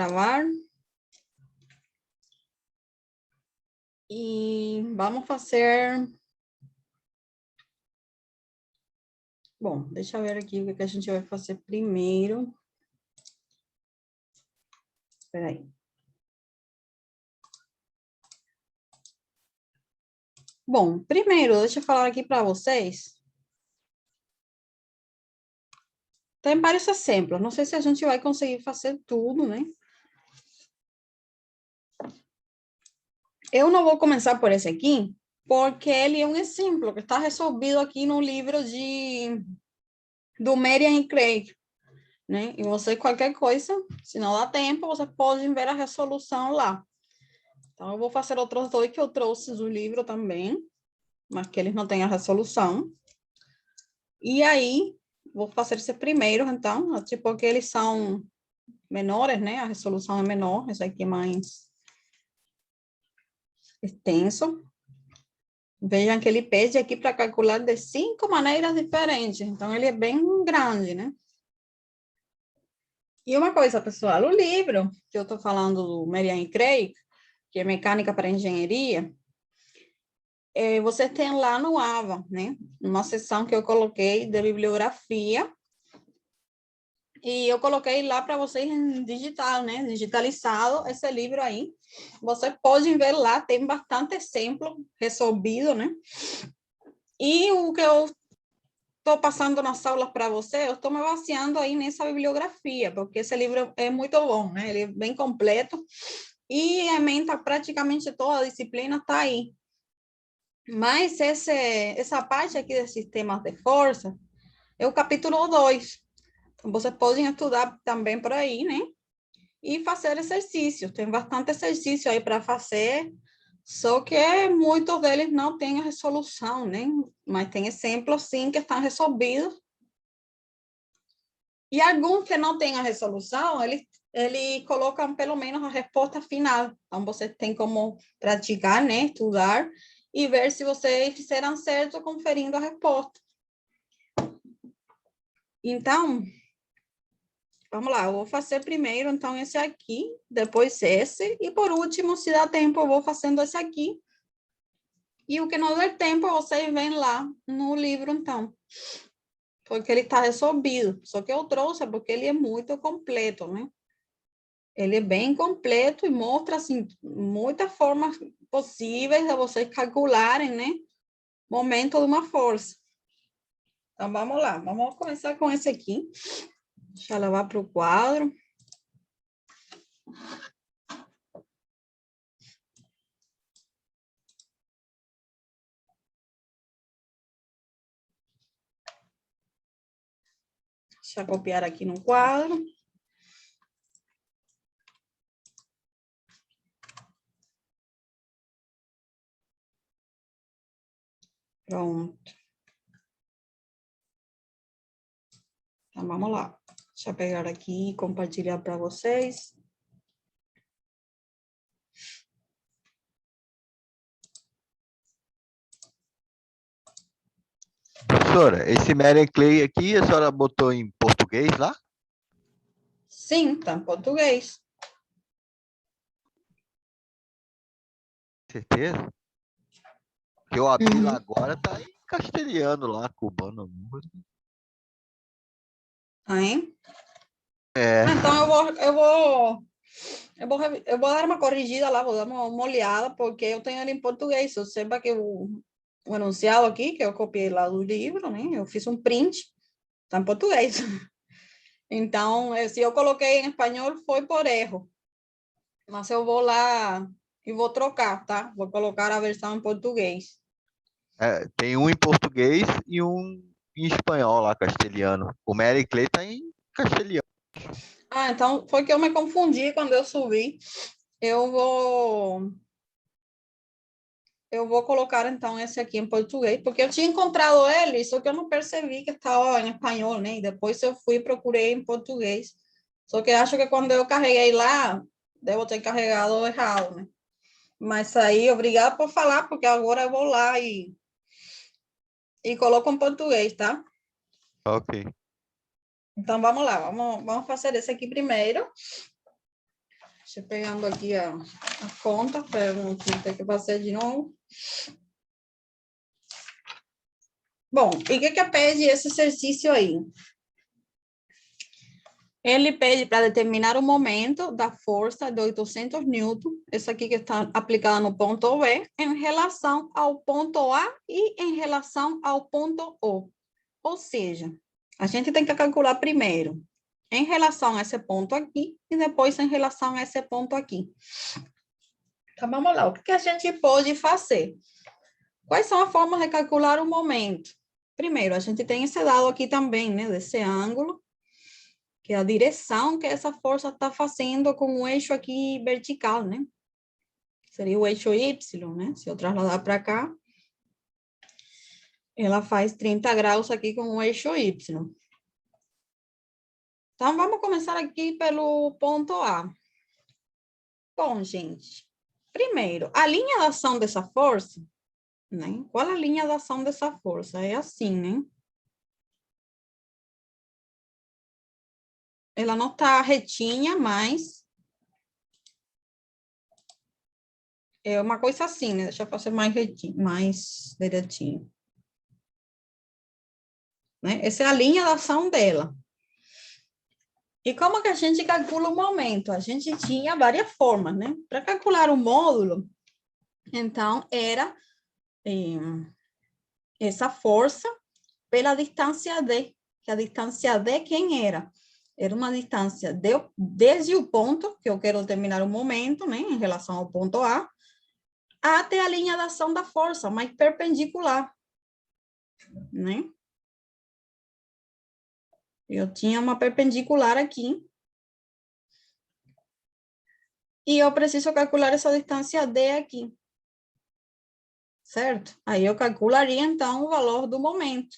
gravar. E vamos fazer... Bom, deixa eu ver aqui o que a gente vai fazer primeiro. Espera aí. Bom, primeiro, deixa eu falar aqui para vocês. Tem vários exemplos. Não sei se a gente vai conseguir fazer tudo, né? Eu não vou começar por esse aqui, porque ele é um exemplo que está resolvido aqui no livro do Merian e Craig, né? E você, qualquer coisa, se não dá tempo, você pode ver a resolução lá. Então, eu vou fazer outros dois que eu trouxe do livro também, mas que eles não têm a resolução. E aí, vou fazer esse primeiro, então, porque eles são menores, né? A resolução é menor, esse aqui é mais extenso. Vejam que ele pede aqui para calcular de 5 maneiras diferentes. Então, ele é bem grande, né? E uma coisa, pessoal, o livro que eu estou falando do Merian e Craig, que é Mecânica para Engenharia, você tem lá no AVA, né? Uma seção que eu coloquei de bibliografia. E eu coloquei lá para vocês em digital, né? Digitalizado esse livro aí. Vocês podem ver lá, tem bastante exemplo resolvido, né? E o que eu estou passando nas aulas para você, eu estou me baseando aí nessa bibliografia, porque esse livro é muito bom, né? Ele é bem completo e ementa praticamente toda a disciplina, está aí. Mas essa parte aqui de sistemas de força é o capítulo 2. Então, vocês podem estudar também por aí, né? E fazer exercícios. Tem bastante exercício aí para fazer, só que muitos deles não têm a resolução, né? Mas tem exemplos, sim, que estão resolvidos. E alguns que não têm a resolução, eles colocam pelo menos a resposta final. Então, você tem como praticar, né? Estudar e ver se vocês fizeram certo conferindo a resposta. Então, vamos lá, eu vou fazer primeiro, então, esse aqui, depois esse, e por último, se dá tempo, eu vou fazendo esse aqui. E o que não der tempo, vocês vêm lá no livro, então. Porque ele está resolvido. Só que eu trouxe porque ele é muito completo, né? Ele é bem completo e mostra, assim, muitas formas possíveis de vocês calcularem, né? Momento de uma força. Então, vamos lá. Vamos começar com esse aqui. Deixa eu levar para o quadro. Deixa eu copiar aqui no quadro. Pronto. Então, vamos lá. Deixa eu pegar aqui e compartilhar para vocês. Professora, esse Mary Clay aqui, a senhora botou em português lá? Sim, tá em português. Certeza? Que eu abri lá agora, tá em castelhano lá, cubano. Hein? É, Então, eu vou dar uma corrigida lá, vou dar uma olhada, porque eu tenho ele em português. Eu saiba que o enunciado aqui, que eu copiei lá do livro, né? Eu fiz um print, tá em português. Então, se eu coloquei em espanhol, foi por erro. Mas eu vou lá e vou trocar, tá? Vou colocar a versão em português. tem um em português e um em espanhol lá, castelhano. O Mary Clay tá em castelhano. Ah, então foi que eu me confundi quando eu subi. Eu vou Eu vou colocar, então, esse aqui em português, porque eu tinha encontrado ele, só que eu não percebi que estava em espanhol, né? E depois eu fui e procurei em português. Só que acho que quando eu carreguei lá, devo ter carregado errado, né? Mas aí, obrigada por falar, porque agora eu vou lá e coloco em português, tá? Ok. Então, vamos lá, vamos fazer esse aqui primeiro. Deixa eu pegando aqui a conta, para eu não ter que fazer de novo. Bom, e o que pede esse exercício aí? Ele pede para determinar o momento da força de 800 newton, essa aqui que está aplicada no ponto B, em relação ao ponto A e em relação ao ponto O. Ou seja, a gente tem que calcular primeiro em relação a esse ponto aqui e depois em relação a esse ponto aqui. Então, vamos lá. O que a gente pode fazer? Quais são as formas de calcular o momento? Primeiro, a gente tem esse dado aqui também, né? Desse ângulo, que é a direção que essa força está fazendo com o eixo aqui vertical, né? Seria o eixo Y, né? Se eu trasladar para cá, ela faz 30 graus aqui com o eixo Y. Então, vamos começar aqui pelo ponto A. Bom, gente, primeiro, a linha de ação dessa força, né? Qual a linha de ação dessa força? É assim, né? Ela não está retinha, mas é uma coisa assim, né? Deixa eu fazer mais retinho, mais direitinho. Né? Essa é a linha de ação dela. E como que a gente calcula o momento? A gente tinha várias formas, né? Para calcular o módulo, então, era essa força pela distância D. Que a distância D, quem era? Era uma distância desde o ponto, que eu quero determinar o momento, né? Em relação ao ponto A, até a linha de ação da força, mais perpendicular, né? Eu tinha uma perpendicular aqui. E eu preciso calcular essa distância D aqui. Certo? Aí eu calcularia, então, o valor do momento.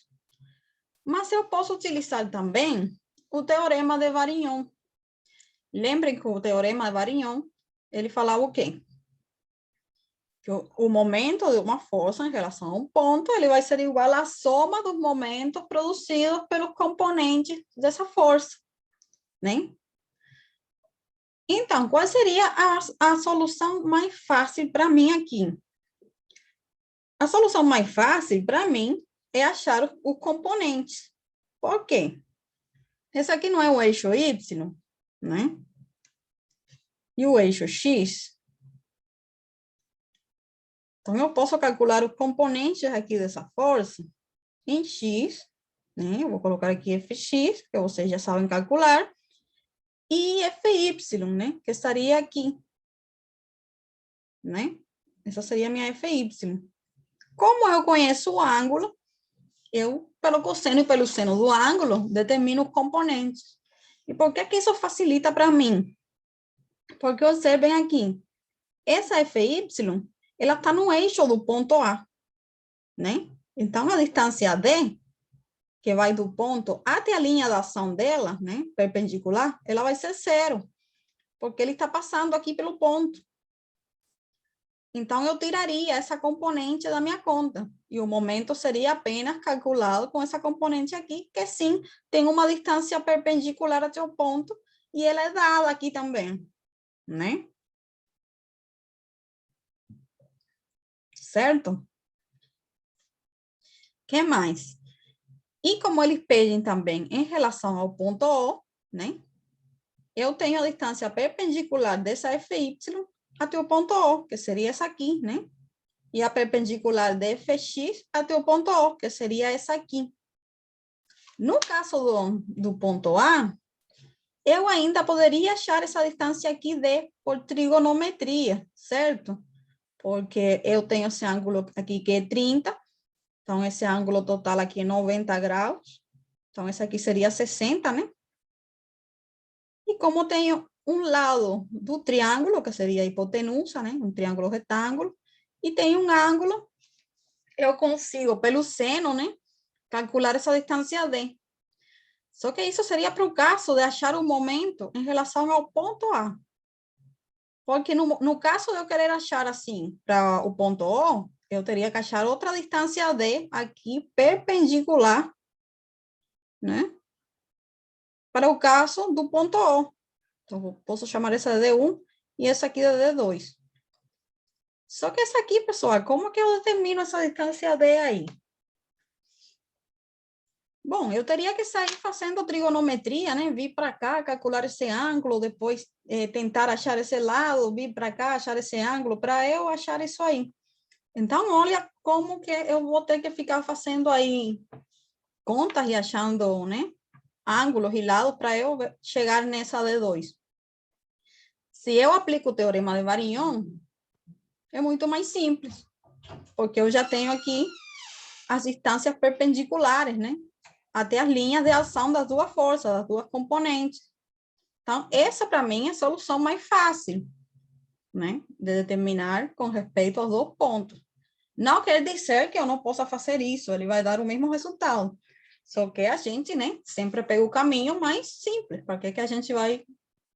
Mas eu posso utilizar também o teorema de Varignon. Lembrem que o teorema de Varignon, ele falava o quê? Que o momento de uma força em relação a um ponto, ele vai ser igual à soma dos momentos produzidos pelos componentes dessa força, né? Então, qual seria a solução mais fácil para mim aqui? A solução mais fácil para mim é achar o componente. Por quê? Esse aqui não é o eixo Y, né? E o eixo X. Então, eu posso calcular os componentes aqui dessa força em X, né? Eu vou colocar aqui Fx, que vocês já sabem calcular, e Fy, né? Que estaria aqui, né? Essa seria a minha Fy. Como eu conheço o ângulo, eu, pelo cosseno e pelo seno do ângulo, determino os componentes. E por que isso facilita para mim? Porque observem aqui, essa Fy, ela está no eixo do ponto A, né? Então, a distância D, que vai do ponto até a linha de ação dela, né, perpendicular, ela vai ser 0, porque ele está passando aqui pelo ponto. Então, eu tiraria essa componente da minha conta, e o momento seria apenas calculado com essa componente aqui, que sim, tem uma distância perpendicular até o ponto, e ela é dada aqui também, né? Certo? Que mais? E como eles pedem também em relação ao ponto O, né? Eu tenho a distância perpendicular dessa FY até o ponto O, que seria essa aqui, né? E a perpendicular de FX até o ponto O, que seria essa aqui. No caso do ponto A, eu ainda poderia achar essa distância aqui D por trigonometria, certo? Porque eu tenho esse ângulo aqui que é 30, então esse ângulo total aqui é 90 graus, então esse aqui seria 60, né? E como tenho um lado do triângulo, que seria a hipotenusa, né? Um triângulo retângulo, e tem um ângulo, eu consigo, pelo seno, né? Calcular essa distância D. Só que isso seria para o caso de achar o momento em relação ao ponto A. Porque no caso de eu querer achar assim, para o ponto O, eu teria que achar outra distância D aqui perpendicular, né? Para o caso do ponto O. Então, eu posso chamar essa de D1 e essa aqui é D2. Só que essa aqui, pessoal, como que eu determino essa distância D aí? Bom, eu teria que sair fazendo trigonometria, né? Vir para cá, calcular esse ângulo, depois tentar achar esse lado, vir para cá, achar esse ângulo, para eu achar isso aí. Então, olha como que eu vou ter que ficar fazendo aí contas e achando, né? Ângulos e lados para eu chegar nessa D2. Se eu aplico o teorema de Varignon, é muito mais simples, porque eu já tenho aqui as distâncias perpendiculares, né? Até as linhas de ação das duas forças, das duas componentes. Então, essa para mim é a solução mais fácil, né? De determinar com respeito aos dois pontos. Não quer dizer que eu não possa fazer isso, ele vai dar o mesmo resultado. Só que a gente, né, sempre pega o caminho mais simples. Para que a gente vai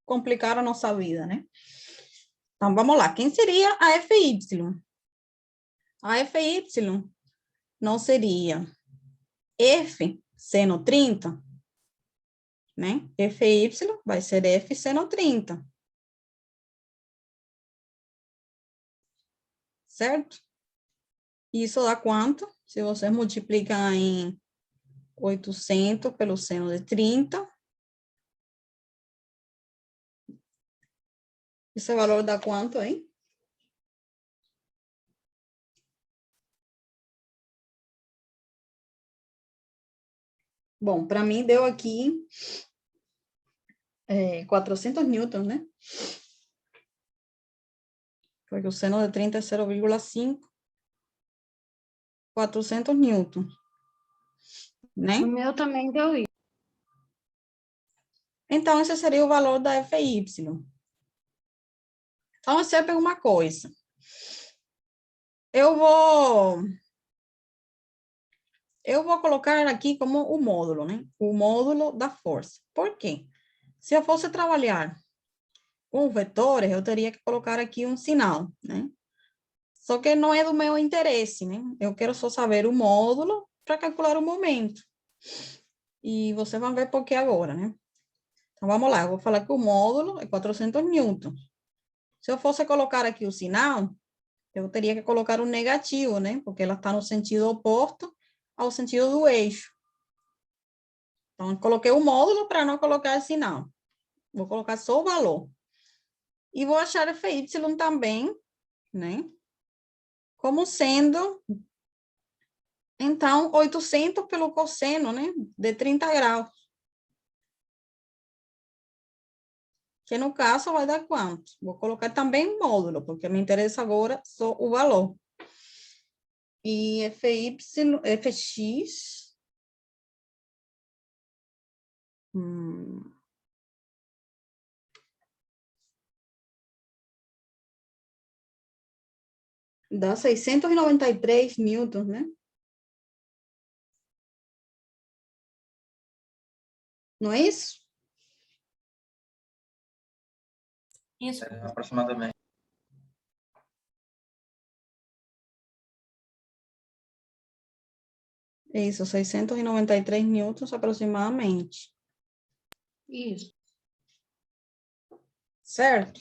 complicar a nossa vida, né? Então, vamos lá. Quem seria a FY? A FY não seria F seno 30, né? FY vai ser F seno 30. Certo? Isso dá quanto? Se você multiplicar em 800 pelo seno de 30, esse valor dá quanto, hein? Bom, para mim deu aqui 400 newtons, né? Porque o seno de 30 é 0,5. 400 newtons, né? O meu também deu isso. Então, esse seria o valor da FY. Então, você pega uma coisa. Eu vou colocar aqui como o módulo, né? O módulo da força. Por quê? Se eu fosse trabalhar com vetores, eu teria que colocar aqui um sinal, né? Só que não é do meu interesse, né? Eu quero só saber o módulo para calcular o momento. E vocês vão ver por que agora, né? Então, vamos lá. Eu vou falar que o módulo é 400 newtons. Se eu fosse colocar aqui o sinal, eu teria que colocar um negativo, né? Porque ela está no sentido oposto ao sentido do eixo. Então, eu coloquei o módulo para não colocar sinal. Vou colocar só o valor. E vou achar FY também, né? Como sendo, então, 800 pelo cosseno, né? De 30 graus. Que no caso vai dar quanto? Vou colocar também o módulo, porque me interessa agora só o valor. E FX... dá 693 newtons, né? Não é isso? Isso. Aproximadamente. Isso, 693 newtons aproximadamente. Isso. Certo?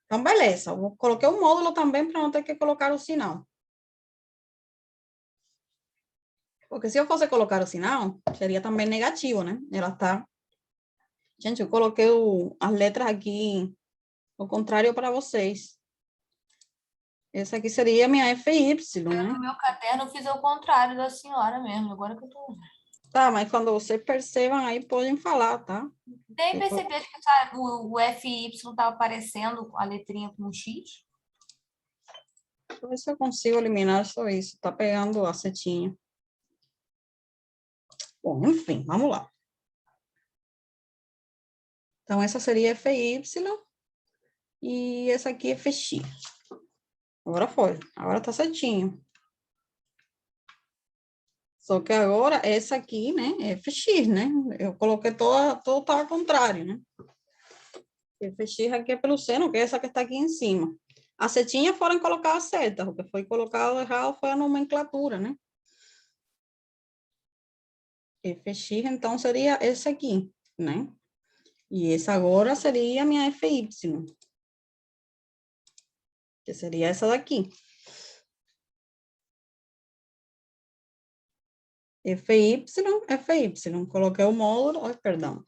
Então, beleza. Eu coloquei o módulo também para não ter que colocar o sinal. Porque se eu fosse colocar o sinal, seria também negativo, né? Ela tá... Gente, eu coloquei as letras aqui ao contrário para vocês. Essa aqui seria a minha FY, né? No meu caderno eu fiz ao contrário da senhora mesmo, agora que eu tô vendo. Tá, mas quando vocês percebam aí, podem falar, tá? Nem percebi que o FY estava aparecendo a letrinha com um X. Deixa eu ver se eu consigo eliminar só isso. Tá pegando a setinha. Bom, enfim, vamos lá. Então, essa seria FY e essa aqui é FX. Agora foi. Agora tá certinho. Só que agora, essa aqui, né, é FX, né? Eu coloquei todo tá ao contrário, né? FX aqui é pelo seno, que é essa que está aqui em cima. A setinha foram colocar certa, o que foi colocado errado foi a nomenclatura, né? FX, então, seria esse aqui, né? E essa agora seria a minha FY, que seria essa daqui. FY, FY. Coloquei o módulo, ai, perdão.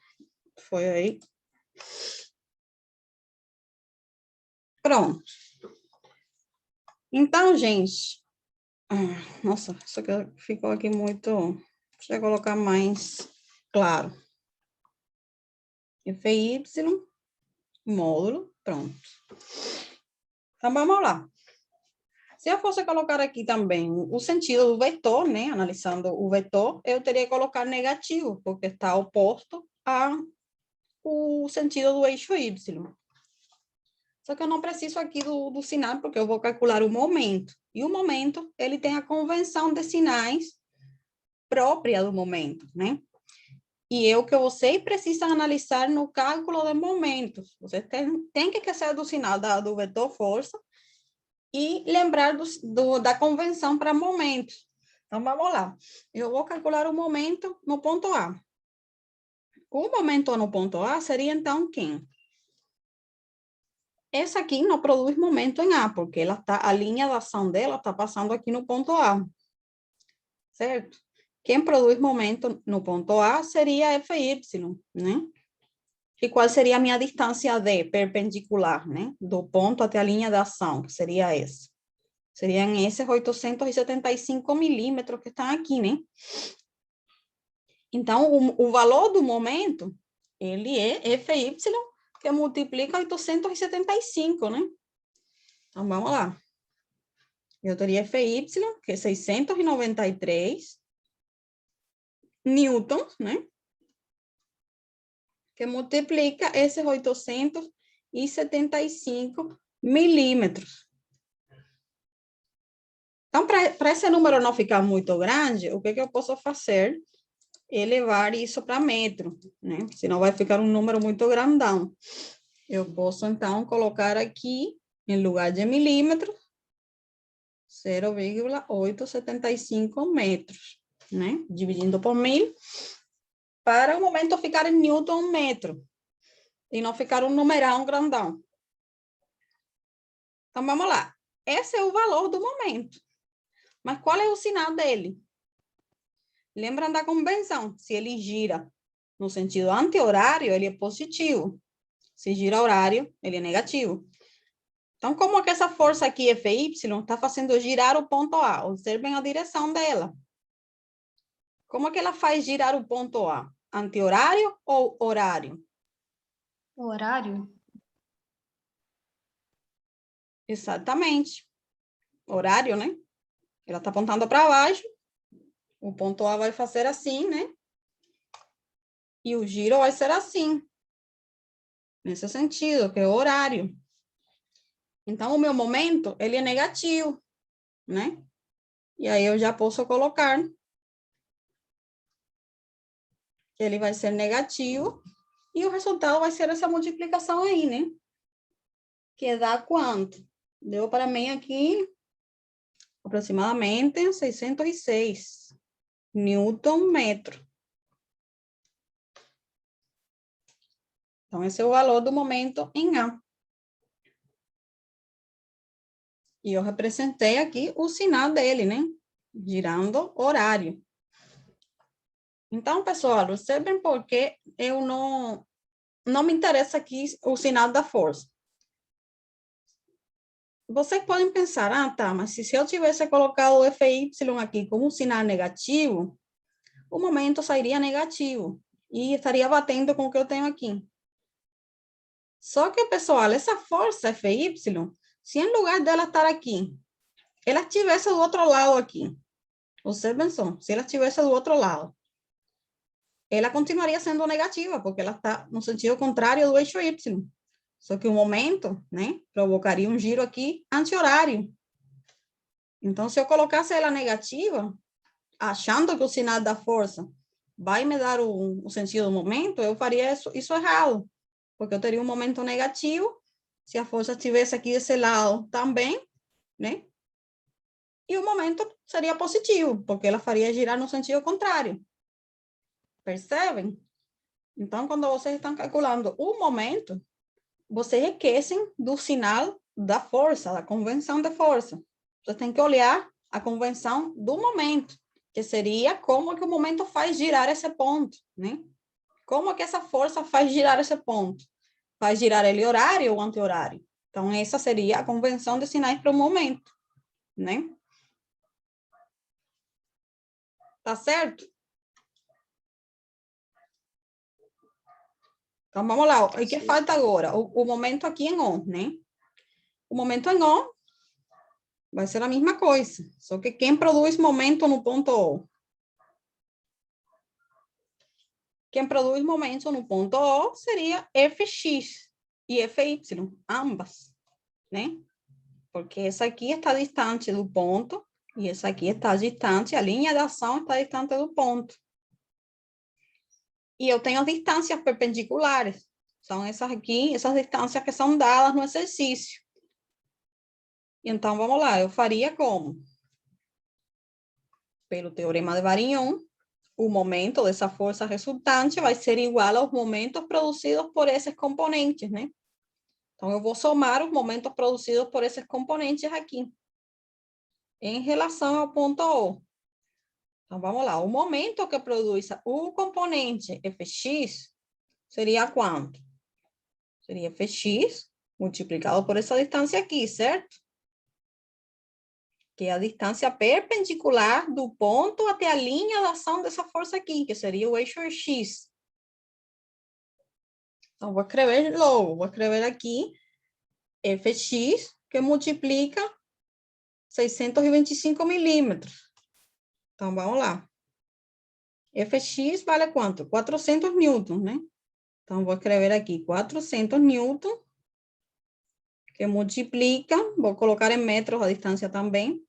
Foi aí. Pronto. Então, gente, nossa, isso aqui ficou aqui muito, deixa eu colocar mais claro. FY, módulo, pronto. Então, vamos lá. Se eu fosse colocar aqui também o sentido do vetor, né, analisando o vetor, eu teria que colocar negativo, porque está oposto ao sentido do eixo Y. Só que eu não preciso aqui do sinal, porque eu vou calcular o momento. E o momento, ele tem a convenção de sinais própria do momento, né? E é o que você precisa analisar no cálculo de momentos. Você tem que esquecer do sinal do vetor força e lembrar da convenção para momentos. Então, vamos lá. Eu vou calcular o momento no ponto A. O momento no ponto A seria, então, quem? Essa aqui não produz momento em A, porque a linha de ação dela está passando aqui no ponto A. Certo? Quem produz momento no ponto A seria FY, né? E qual seria a minha distância D, perpendicular, né? Do ponto até a linha de ação, que seria essa. Seriam esses 875 milímetros que estão aqui, né? Então, o valor do momento, ele é FY, que multiplica 875, né? Então, vamos lá. Eu teria FY, que é 693 newtons, né? Que multiplica esses 875 milímetros. Então, para esse número não ficar muito grande, o que eu posso fazer? Elevar isso para metro, né? Senão vai ficar um número muito grandão. Eu posso, então, colocar aqui, em lugar de milímetros, 0,875 metros, né? Dividindo por 1000, para o momento ficar em newton metro, e não ficar um numerão grandão. Então, vamos lá. Esse é o valor do momento. Mas qual é o sinal dele? Lembram da convenção? Se ele gira no sentido anti-horário, ele é positivo. Se gira horário, ele é negativo. Então, como é que essa força aqui, FY, está fazendo girar o ponto A? Observem a direção dela. Como é que ela faz girar o ponto A? Anti-horário ou horário? Horário? Exatamente. Horário, né? Ela está apontando para baixo. O ponto A vai fazer assim, né? E o giro vai ser assim. Nesse sentido, que é o horário. Então, o meu momento, ele é negativo, né? E aí eu já posso colocar que ele vai ser negativo e o resultado vai ser essa multiplicação aí, né? Que dá quanto? Deu para mim aqui aproximadamente 606 newton metro. Então, esse é o valor do momento em A. E eu representei aqui o sinal dele, né? Girando horário. Então, pessoal, observem por que eu não me interessa aqui o sinal da força. Vocês podem pensar, tá, mas se eu tivesse colocado o FY aqui como um sinal negativo, o momento sairia negativo e estaria batendo com o que eu tenho aqui. Só que, pessoal, essa força FY, se em lugar dela estar aqui, ela estivesse do outro lado aqui, observem só, se ela estivesse do outro lado, ela continuaria sendo negativa, porque ela está no sentido contrário do eixo Y. Só que o momento, né, provocaria um giro aqui anti-horário. Então, se eu colocasse ela negativa, achando que o sinal da força vai me dar o sentido do momento, eu faria isso errado, porque eu teria um momento negativo, se a força estivesse aqui desse lado também, né? E o momento seria positivo, porque ela faria girar no sentido contrário. Percebem? Então, quando vocês estão calculando o momento, vocês esquecem do sinal da força, da convenção de força. Você tem que olhar a convenção do momento, que seria como que o momento faz girar esse ponto, né? Como que essa força faz girar esse ponto? Faz girar ele horário ou anti-horário? Então, essa seria a convenção de sinais para o momento, né? Tá certo? Então, vamos lá. O que falta agora? O momento aqui em on, né? O momento em on vai ser a mesma coisa, só que quem produz momento no ponto O? Quem produz momento no ponto O seria Fx e Fy, ambas, né? Porque essa aqui está distante do ponto e essa aqui está distante, a linha de ação está distante do ponto. E eu tenho as distâncias perpendiculares, são essas aqui, essas distâncias que são dadas no exercício. Então, vamos lá, eu faria como? Pelo teorema de Varignon, o momento dessa força resultante vai ser igual aos momentos produzidos por esses componentes, né? Então, eu vou somar os momentos produzidos por esses componentes aqui, em relação ao ponto O. Então, vamos lá. O momento que produz o componente Fx seria quanto? Seria Fx multiplicado por essa distância aqui, certo? Que é a distância perpendicular do ponto até a linha de ação dessa força aqui, que seria o eixo X. Então, vou escrever logo, vou escrever aqui Fx, que multiplica 625 milímetros. Então, vamos lá. Fx vale quanto? 400 newtons, né? Então, vou escrever aqui 400 newtons, que multiplica, vou colocar em metros a distância também,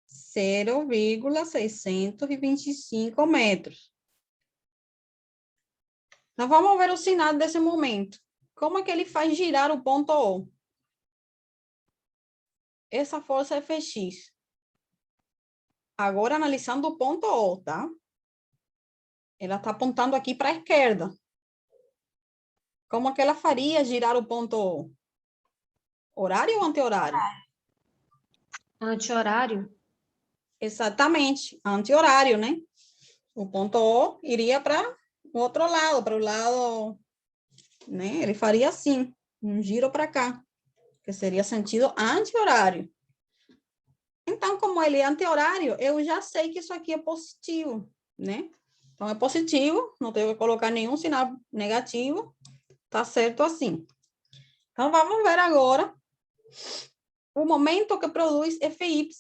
0,625 metros. Então, vamos ver o sinal desse momento. Como é que ele faz girar o ponto O? Essa força é Fx. Agora, analisando o ponto O, tá? Ela está apontando aqui para a esquerda. Como é que ela faria girar o ponto O? Horário ou anti-horário? Anti-horário? Exatamente, anti-horário, né? O ponto O iria para o outro lado, para o lado, né? Ele faria assim, um giro para cá, que seria sentido anti-horário. Então, como ele é anti-horário, eu já sei que isso aqui é positivo, né? Então, é positivo, não tenho que colocar nenhum sinal negativo, tá certo assim. Então, vamos ver agora o momento que produz Fy.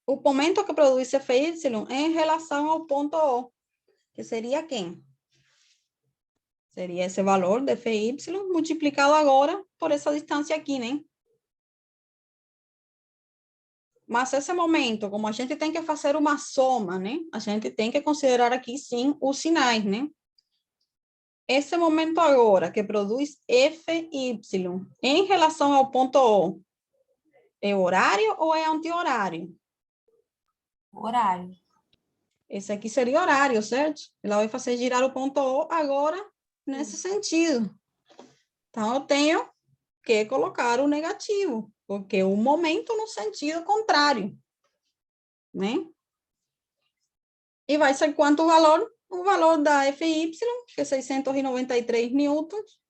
O momento que produz Fy é em relação ao ponto O, que seria quem? Seria esse valor de Fy multiplicado agora por essa distância aqui, né? Mas esse momento, como a gente tem que fazer uma soma, né? A gente tem que considerar aqui, sim, os sinais, né? Esse momento agora, que produz Fy em relação ao ponto O, é horário ou é anti-horário? Horário. Esse aqui seria horário, certo? Ela vai fazer girar o ponto O agora nesse sentido. Então, eu tenho que colocar o negativo, porque o momento no sentido contrário, né? E vai ser quanto o valor? O valor da Fy, que é 693 newtons,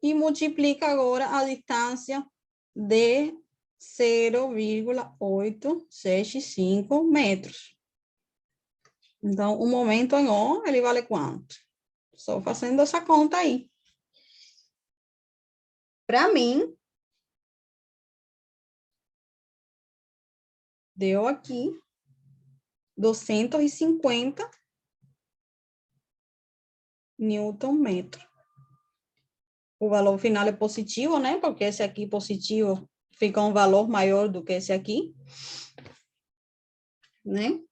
e multiplica agora a distância de 0,865 metros. Então, o momento em O, ele vale quanto? Estou fazendo essa conta aí. Para mim, deu aqui 250 newton metro. O valor final é positivo, né? Porque esse aqui positivo fica um valor maior do que esse aqui, né?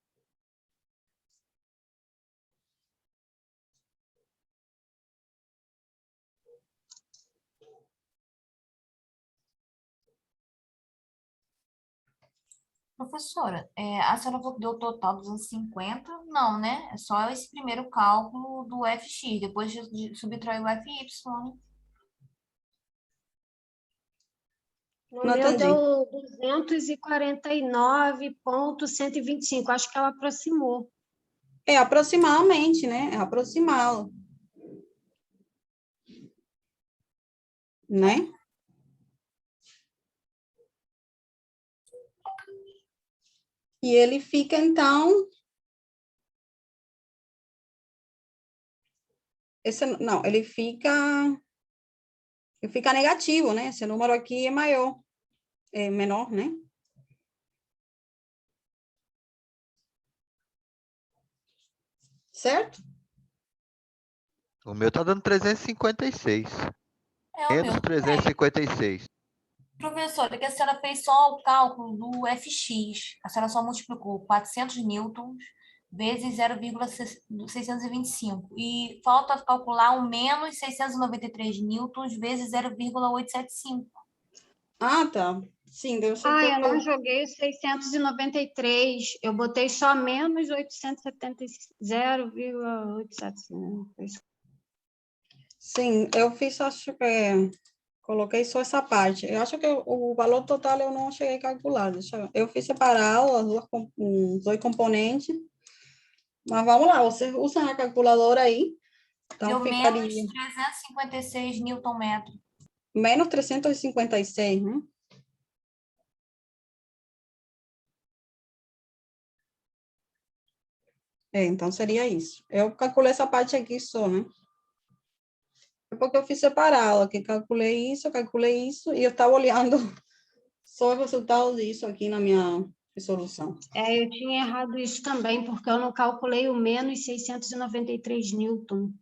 Professora, a senhora falou que deu o total 250? Não, né? É só esse primeiro cálculo do FX, depois de subtrair o FY, né? No Não meu entendi. deu 249,125. Acho que ela aproximou. É aproximadamente, né? É aproximado, né? E ele fica, então... Não, ele fica negativo, né? Esse número aqui é maior, é menor, né? Certo? O meu tá dando 356. É o Menos meu. 356. Professora, que a senhora fez só o cálculo do FX. A senhora só multiplicou 400 newtons vezes 0,625. E falta calcular o menos 693 newtons vezes 0,875. Ah, tá. Sim, deve ser Ah, eu porque... não joguei os 693. Eu botei só menos 870,875. Sim, eu fiz, acho que... Coloquei só essa parte. Eu acho que o valor total eu não cheguei a calcular. Eu fiz separado os dois componentes. Mas vamos lá, você usa a calculadora aí. Então, Deu menos ficaria 356 newton metro. menos 356, né? Então seria isso. Eu calculei essa parte aqui só, né? É porque eu fiz separado, aqui calculei isso, e eu estava olhando só o resultado disso aqui na minha resolução. Eu tinha errado isso também, porque eu não calculei o menos 693 newton.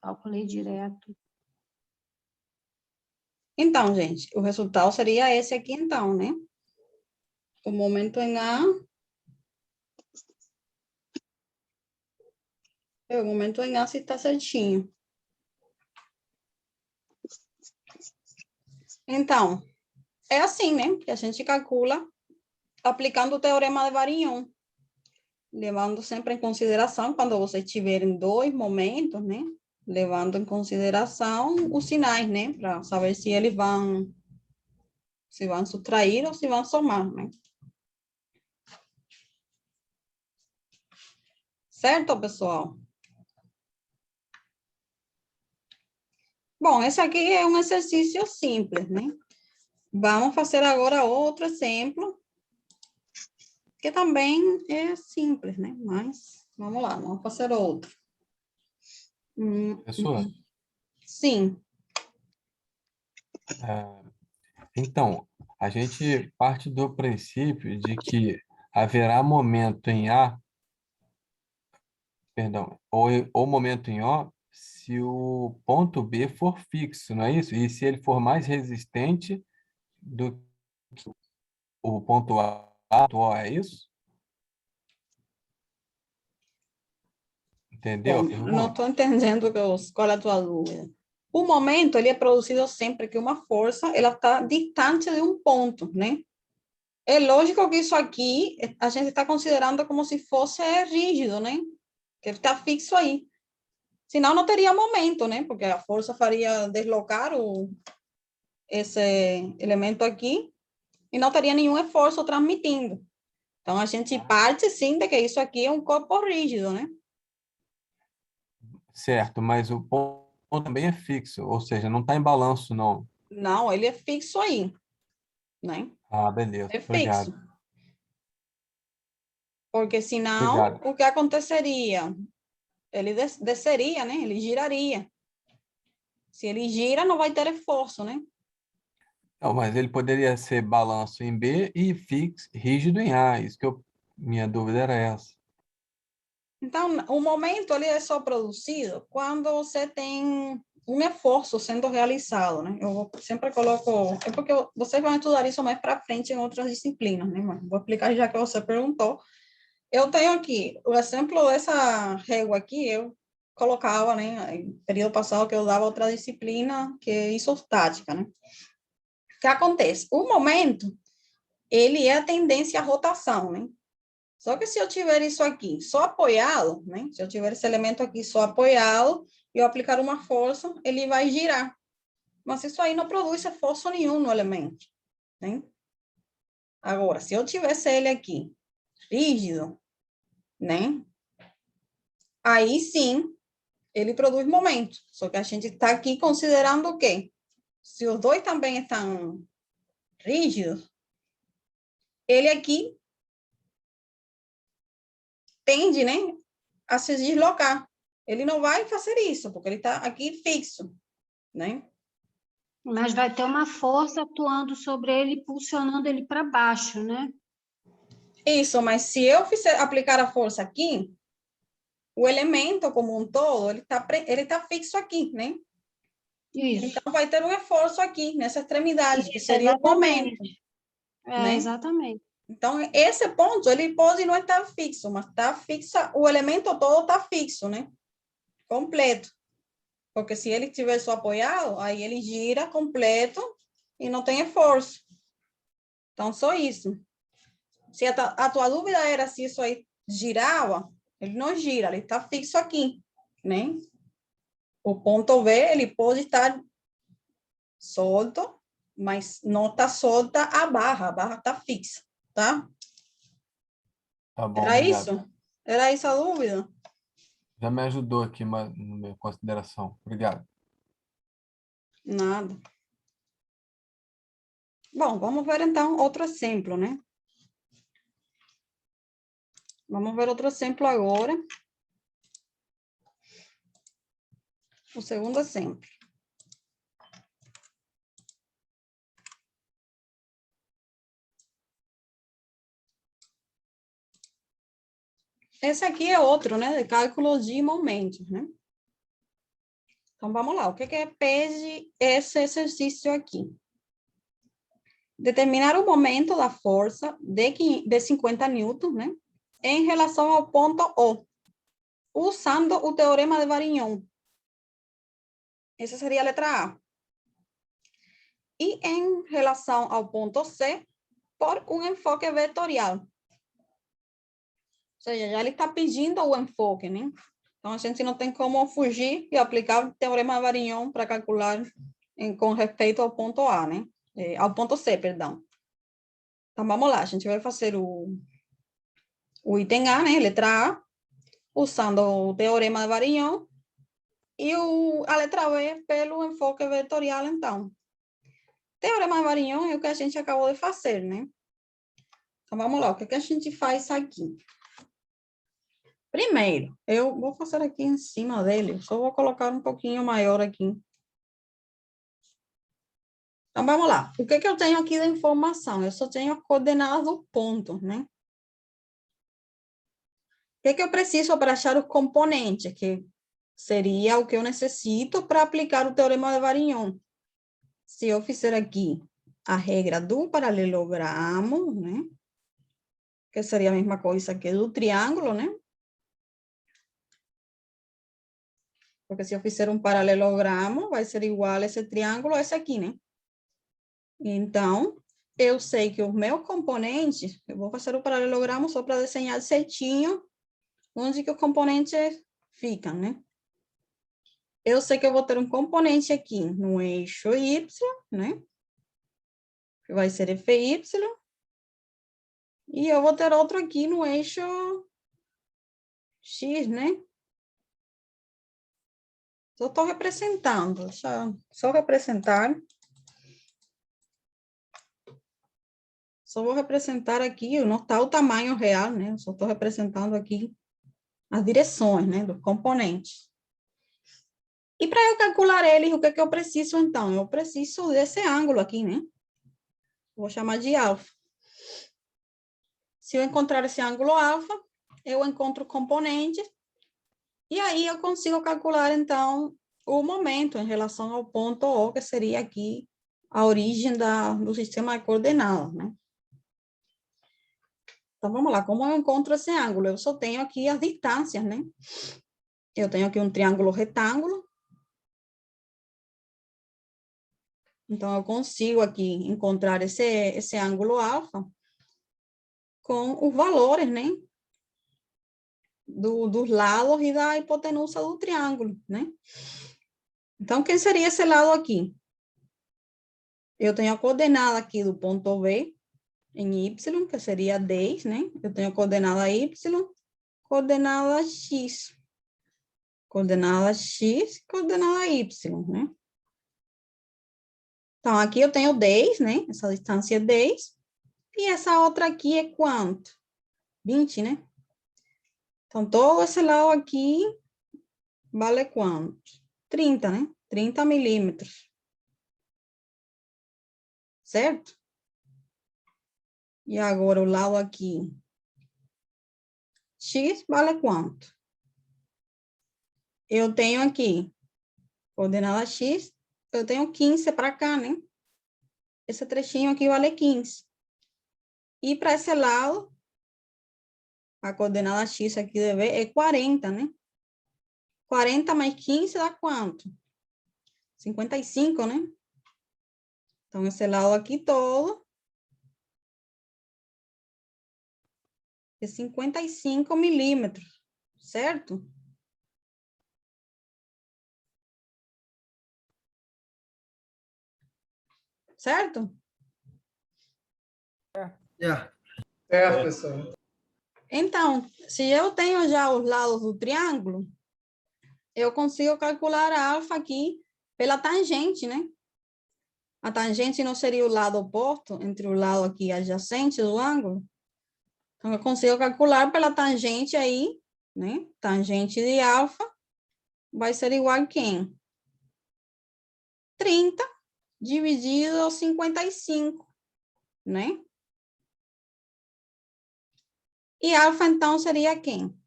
Calculei direto. Então, gente, o resultado seria esse aqui, então, né? O momento em A... O momento em A se está certinho. Então, é assim, né? Que a gente calcula aplicando o teorema de Varignon, levando sempre em consideração, quando você tiver em dois momentos, né? Levando em consideração os sinais, né? Para saber se eles se vão subtrair ou se vão somar, né? Certo, pessoal? Bom, esse aqui é um exercício simples, né? Vamos fazer agora outro exemplo, que também é simples, né? Mas, vamos lá, vamos fazer outro. Professor, Sim, então, a gente parte do princípio de que haverá momento em A, perdão, ou momento em O, se o ponto B for fixo, não é isso? E se ele for mais resistente do que o ponto A, o O, é isso? Entendeu bom, a não pergunta? estou entendendo qual é a tua dúvida. O momento, ele é produzido sempre que uma força, ela está distante de um ponto, né? É lógico que isso aqui, a gente está considerando como se fosse rígido, né? Que ele está fixo aí. Senão não teria momento, né? Porque a força faria deslocar esse elemento aqui e não teria nenhum esforço transmitindo. Então, a gente parte, sim, de que isso aqui é um corpo rígido, né? Certo, mas o ponto também é fixo, ou seja, não está em balanço, não. Não, ele é fixo aí, né? Ah, beleza, É fixo. obrigado. Porque senão, Obrigado. o que aconteceria? Ele desceria, né? Ele giraria. Se ele gira, não vai ter esforço, né? Não, mas ele poderia ser balanço em B e fixo, rígido em A. Minha dúvida era essa. Então, o momento ele é só produzido quando você tem um esforço sendo realizado, né? Eu sempre coloco, é porque vocês vão estudar isso mais para frente em outras disciplinas, né? Mas vou explicar já que você perguntou. Eu tenho aqui o exemplo dessa régua aqui, eu colocava, né? No período passado que eu dava outra disciplina que é isostática, né? O que acontece? O momento, ele é a tendência à rotação, né? Só que se eu tiver isso aqui só apoiado, né? Se eu tiver esse elemento aqui só apoiado, e eu aplicar uma força, ele vai girar. Mas isso aí não produz força nenhum no elemento, né? Agora, se eu tivesse ele aqui rígido, né? Aí sim, ele produz momento. Só que a gente está aqui considerando o quê? Se os dois também estão rígidos, ele aqui tende, né, a se deslocar. Ele não vai fazer isso, porque ele está aqui fixo, né? Mas vai ter uma força atuando sobre ele, impulsionando ele para baixo, né? Isso, mas se eu aplicar a força aqui, o elemento como um todo, ele tá fixo aqui, né? Isso. Então, vai ter um esforço aqui, nessa extremidade, que seria o momento. Né? Exatamente. Então, esse ponto, ele pode não estar fixo, mas está fixo, o elemento todo está fixo, né? Completo. Porque se ele estiver só apoiado, aí ele gira completo e não tem esforço. Então, só isso. Se a tua dúvida era se isso aí girava, ele não gira, ele está fixo aqui, né? O ponto B, ele pode estar solto, mas não está solta a barra está fixa, tá? Tá bom, Era obrigado. isso? Era isso a dúvida? Já me ajudou aqui na minha consideração. Obrigado. Nada. Bom, vamos ver então outro exemplo, né? Vamos ver outro exemplo agora. O segundo exemplo. Esse aqui é outro, né? De cálculo de momentos, né? Então, vamos lá. O que pede esse exercício aqui? Determinar o momento da força de 50 newtons, né? Em relação ao ponto O, usando o teorema de Varignon. Essa seria a letra A. E em relação ao ponto C, por um enfoque vetorial. Ou seja, já ele está pedindo o enfoque, né? Então, a gente não tem como fugir e aplicar o teorema de Varignon para calcular com respeito ao ponto A, né? Ao ponto C, perdão. Então, vamos lá. A gente vai fazer o item A, né? Letra A, usando o teorema de Varignon. E a letra B pelo enfoque vetorial, então. Teorema de Varignon é o que a gente acabou de fazer, né? Então, vamos lá. O que a gente faz aqui? Primeiro, eu vou fazer aqui em cima dele. Só vou colocar um pouquinho maior aqui. Então, vamos lá. O que eu tenho aqui da informação? Eu só tenho as coordenadas do ponto, né? O que eu preciso para achar os componentes? Que seria o que eu necessito para aplicar o teorema de Varignon. Se eu fizer aqui a regra do paralelogramo, né? Que seria a mesma coisa que do triângulo, né? Porque se eu fizer um paralelogramo, vai ser igual a esse triângulo a esse aqui, né? Então, eu sei que os meus componentes, eu vou fazer o paralelogramo só para desenhar certinho onde que os componentes ficam, né? Eu sei que eu vou ter um componente aqui no eixo Y, né? Que vai ser FY. E eu vou ter outro aqui no eixo X, né? Só estou representando, só representar. Só vou representar aqui, não está o tamanho real, né? Só estou representando aqui as direções, né? Dos componentes. E para eu calcular eles, o que eu preciso, então? Eu preciso desse ângulo aqui, né? Vou chamar de alfa. Se eu encontrar esse ângulo alfa, eu encontro componentes, e aí eu consigo calcular, então, o momento em relação ao ponto O, que seria aqui a origem do sistema de coordenadas, né? Então, vamos lá. Como eu encontro esse ângulo? Eu só tenho aqui as distâncias, né? Eu tenho aqui um triângulo retângulo. Então, eu consigo aqui encontrar esse ângulo alfa com os valores, né? Dos lados e da hipotenusa do triângulo, né? Então, quem seria esse lado aqui? Eu tenho a coordenada aqui do ponto B em Y, que seria 10, né? Eu tenho a coordenada Y, coordenada X. Coordenada X, coordenada Y, né? Então, aqui eu tenho 10, né? Essa distância é 10. E essa outra aqui é quanto? 20, né? Então, todo esse lado aqui vale quanto? 30, né? 30 milímetros. Certo? E agora o lado aqui. X vale quanto? Eu tenho aqui, coordenada X, eu tenho 15 para cá, né? Esse trechinho aqui vale 15. E para esse lado, a coordenada X aqui deve é 40, né? 40 mais 15 dá quanto? 55, né? Então, esse lado aqui todo é 55 milímetros, certo? Certo? Certo, pessoal. Então, se eu tenho já os lados do triângulo, eu consigo calcular a alfa aqui pela tangente, né? A tangente não seria o lado oposto entre o lado aqui adjacente do ângulo? Então, eu consigo calcular pela tangente aí, né? Tangente de alfa vai ser igual a quem? 30 dividido ao 55, né? E alfa, então, seria quem?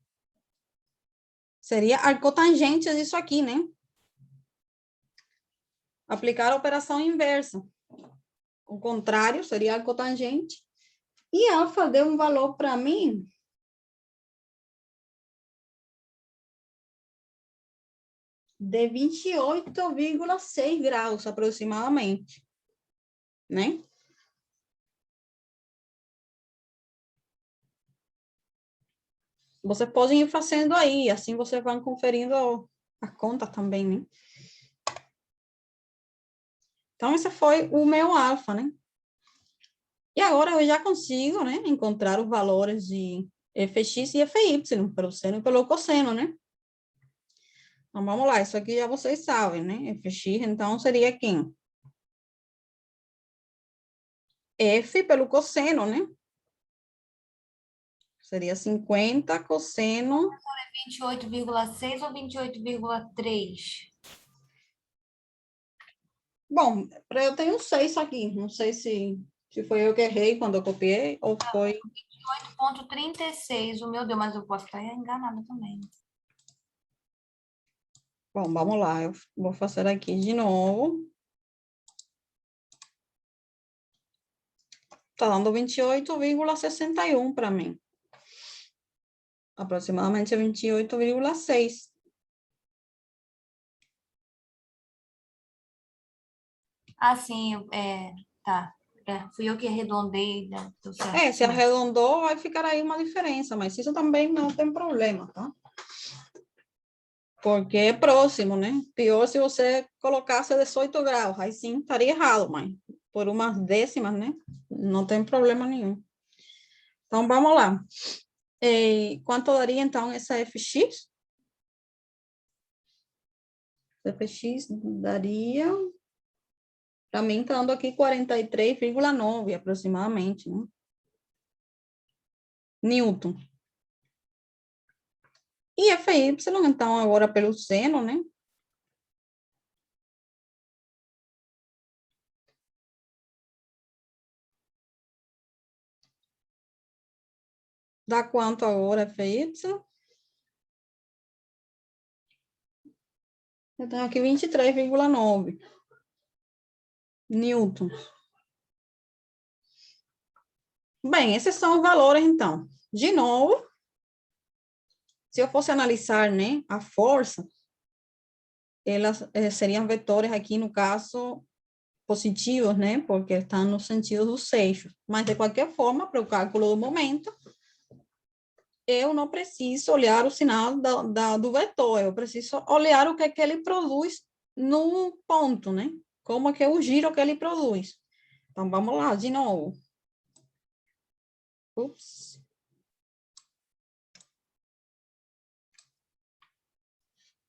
Seria a cotangente disso aqui, né? Aplicar a operação inversa. O contrário seria a cotangente. E alfa deu um valor para mim de 28,6 graus, aproximadamente. Né? Você pode ir fazendo aí, assim você vai conferindo a conta também, né? Então, esse foi o meu alfa, né? E agora eu já consigo, né, encontrar os valores de fx e fy, pelo seno e pelo cosseno, né? Então, vamos lá, isso aqui já vocês sabem, né? Fx, então, seria quem? F pelo cosseno, né? Seria 50 cosseno... 28,6 ou 28,3? Bom, eu tenho 6 aqui, não sei se foi eu que errei quando eu copiei, ou foi... 28,36, o meu Deus, mas eu posso estar enganada também. Bom, vamos lá, eu vou fazer aqui de novo. Está dando 28,61 para mim. Aproximadamente 28,6. Ah, sim, tá. Fui eu que arredondei, né? Deu certo. Se arredondou, vai ficar aí uma diferença, mas isso também não tem problema, tá? Porque é próximo, né? Pior se você colocasse 18 graus, aí sim estaria errado, mas por umas décimas, né? Não tem problema nenhum. Então, vamos lá. Quanto daria, então, essa fx? Fx daria... Para mim, está dando aqui 43,9 aproximadamente, né? Newton. E Fy, então, agora pelo seno, né? Dá quanto agora, Fy? Eu tenho aqui 23,9 newtons. Bem, esses são os valores, então. De novo, se eu fosse analisar, né, a força, elas seriam vetores aqui, no caso, positivos, né? Porque estão no sentido dos eixos. Mas, de qualquer forma, para o cálculo do momento, eu não preciso olhar o sinal do vetor, eu preciso olhar o que é que ele produz no ponto, né? Como é que é o giro que ele produz. Então, vamos lá, de novo. Ups.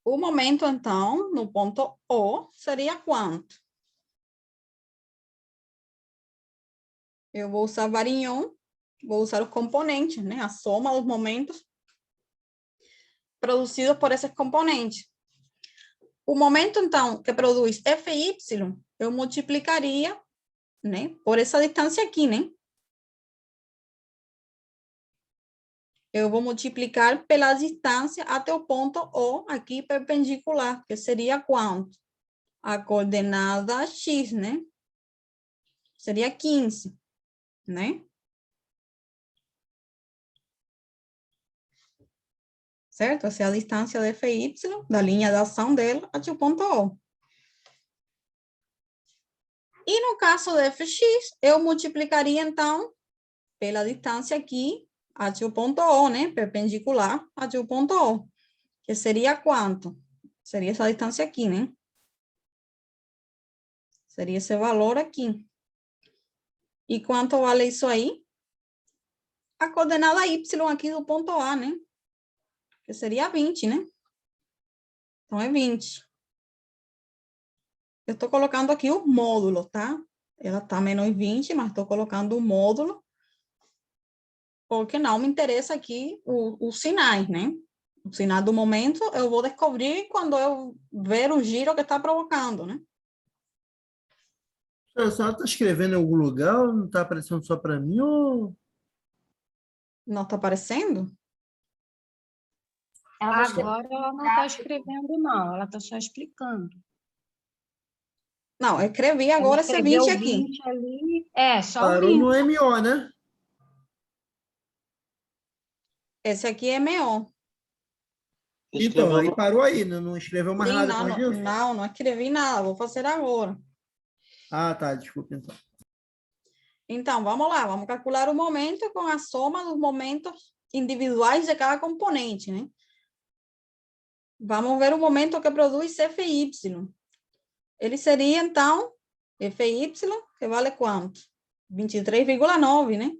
O momento, então, no ponto O, seria quanto? Eu vou usar Varignon, vou usar os componentes, né? A soma dos momentos produzidos por esses componentes. O momento, então, que produz Fy, eu multiplicaria, né, por essa distância aqui, né? Eu vou multiplicar pela distância até o ponto O, aqui perpendicular, que seria quanto? A coordenada X, né? Seria 15, né? Certo? Essa é a distância de Fy, da linha de ação dela até o ponto O. E no caso de Fx, eu multiplicaria, então, pela distância aqui até o ponto O, né? Perpendicular até o ponto O. Que seria quanto? Seria essa distância aqui, né? Seria esse valor aqui. E quanto vale isso aí? A coordenada Y aqui do ponto A, né? Que seria 20, né? Então, é 20. Eu estou colocando aqui o módulo, tá? Ela está menos 20, mas estou colocando o módulo, porque não me interessa aqui os sinais, né? O sinal do momento eu vou descobrir quando eu ver o giro que está provocando, né? A senhora está escrevendo em algum lugar ou não está aparecendo só para mim? Ou... Não está aparecendo? Ela tá escrevendo Agora ela não está escrevendo, não. Ela está só explicando. Não, eu escrevi Ela agora esse escreveu 20 aqui. 20 ali. É, só o Parou 20. no MO, né? Esse aqui é MO. Então, aí parou aí, não escreveu mais Sim, nada não, depois não, disso? não escrevi nada, vou fazer agora. Ah, tá, desculpa então. Então, vamos lá, vamos calcular o momento com a soma dos momentos individuais de cada componente, né? Vamos ver o momento que produz Fy. Ele seria, então, Fy, que vale quanto? 23,9, né?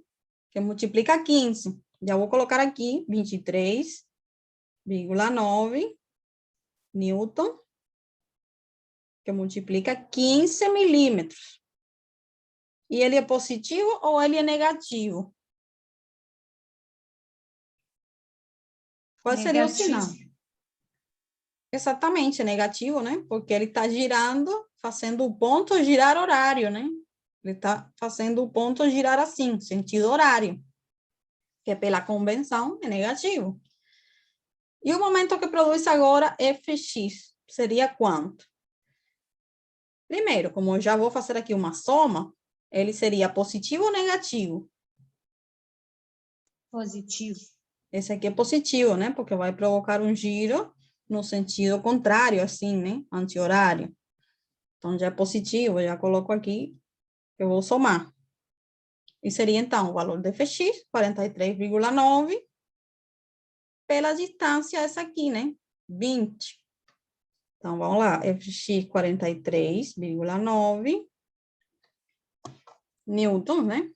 Que multiplica 15. Já vou colocar aqui 23,9 Newton, que multiplica 15 milímetros. E ele é positivo ou ele é negativo? Qual seria o sinal? Exatamente, é negativo, né? Porque ele está girando, fazendo o ponto girar horário, né? Ele está fazendo o ponto girar assim, sentido horário. Que pela convenção é negativo. E o momento que produz agora Fx seria quanto? Primeiro, como eu já vou fazer aqui uma soma, ele seria positivo ou negativo? Positivo. Esse aqui é positivo, né? Porque vai provocar um giro no sentido contrário, assim, né? Anti-horário. Então, já é positivo, já coloco aqui, eu vou somar. E seria, então, o valor de Fx, 43,9, pela distância essa aqui, né? 20. Então, vamos lá, Fx 43,9 newtons, né?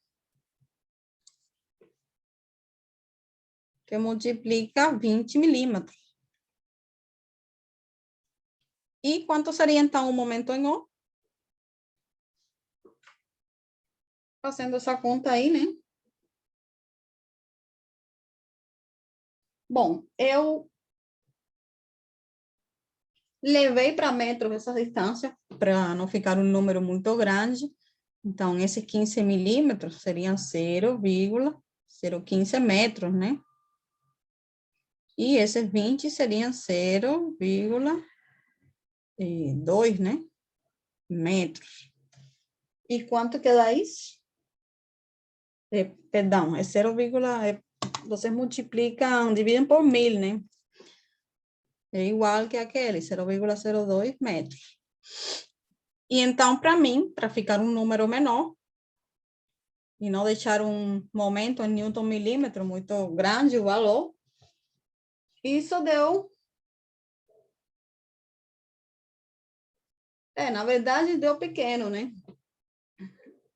Que multiplica 20 milímetros. E quanto seria, então, o momento em O? Fazendo essa conta aí, né? Bom, eu levei para metro essa distância, para não ficar um número muito grande. Então, esses 15 milímetros seriam 0,015 metros, né? E esses 20 seriam 0,2, né? Metros. E quanto que dá isso? Perdão, é 0, vocês multiplicam, dividem por 1000, né? É igual que aquele, 0,02 metros. E então, para mim, para ficar um número menor, e não deixar um momento em Newton milímetro muito grande o valor, isso deu... na verdade, deu pequeno, né?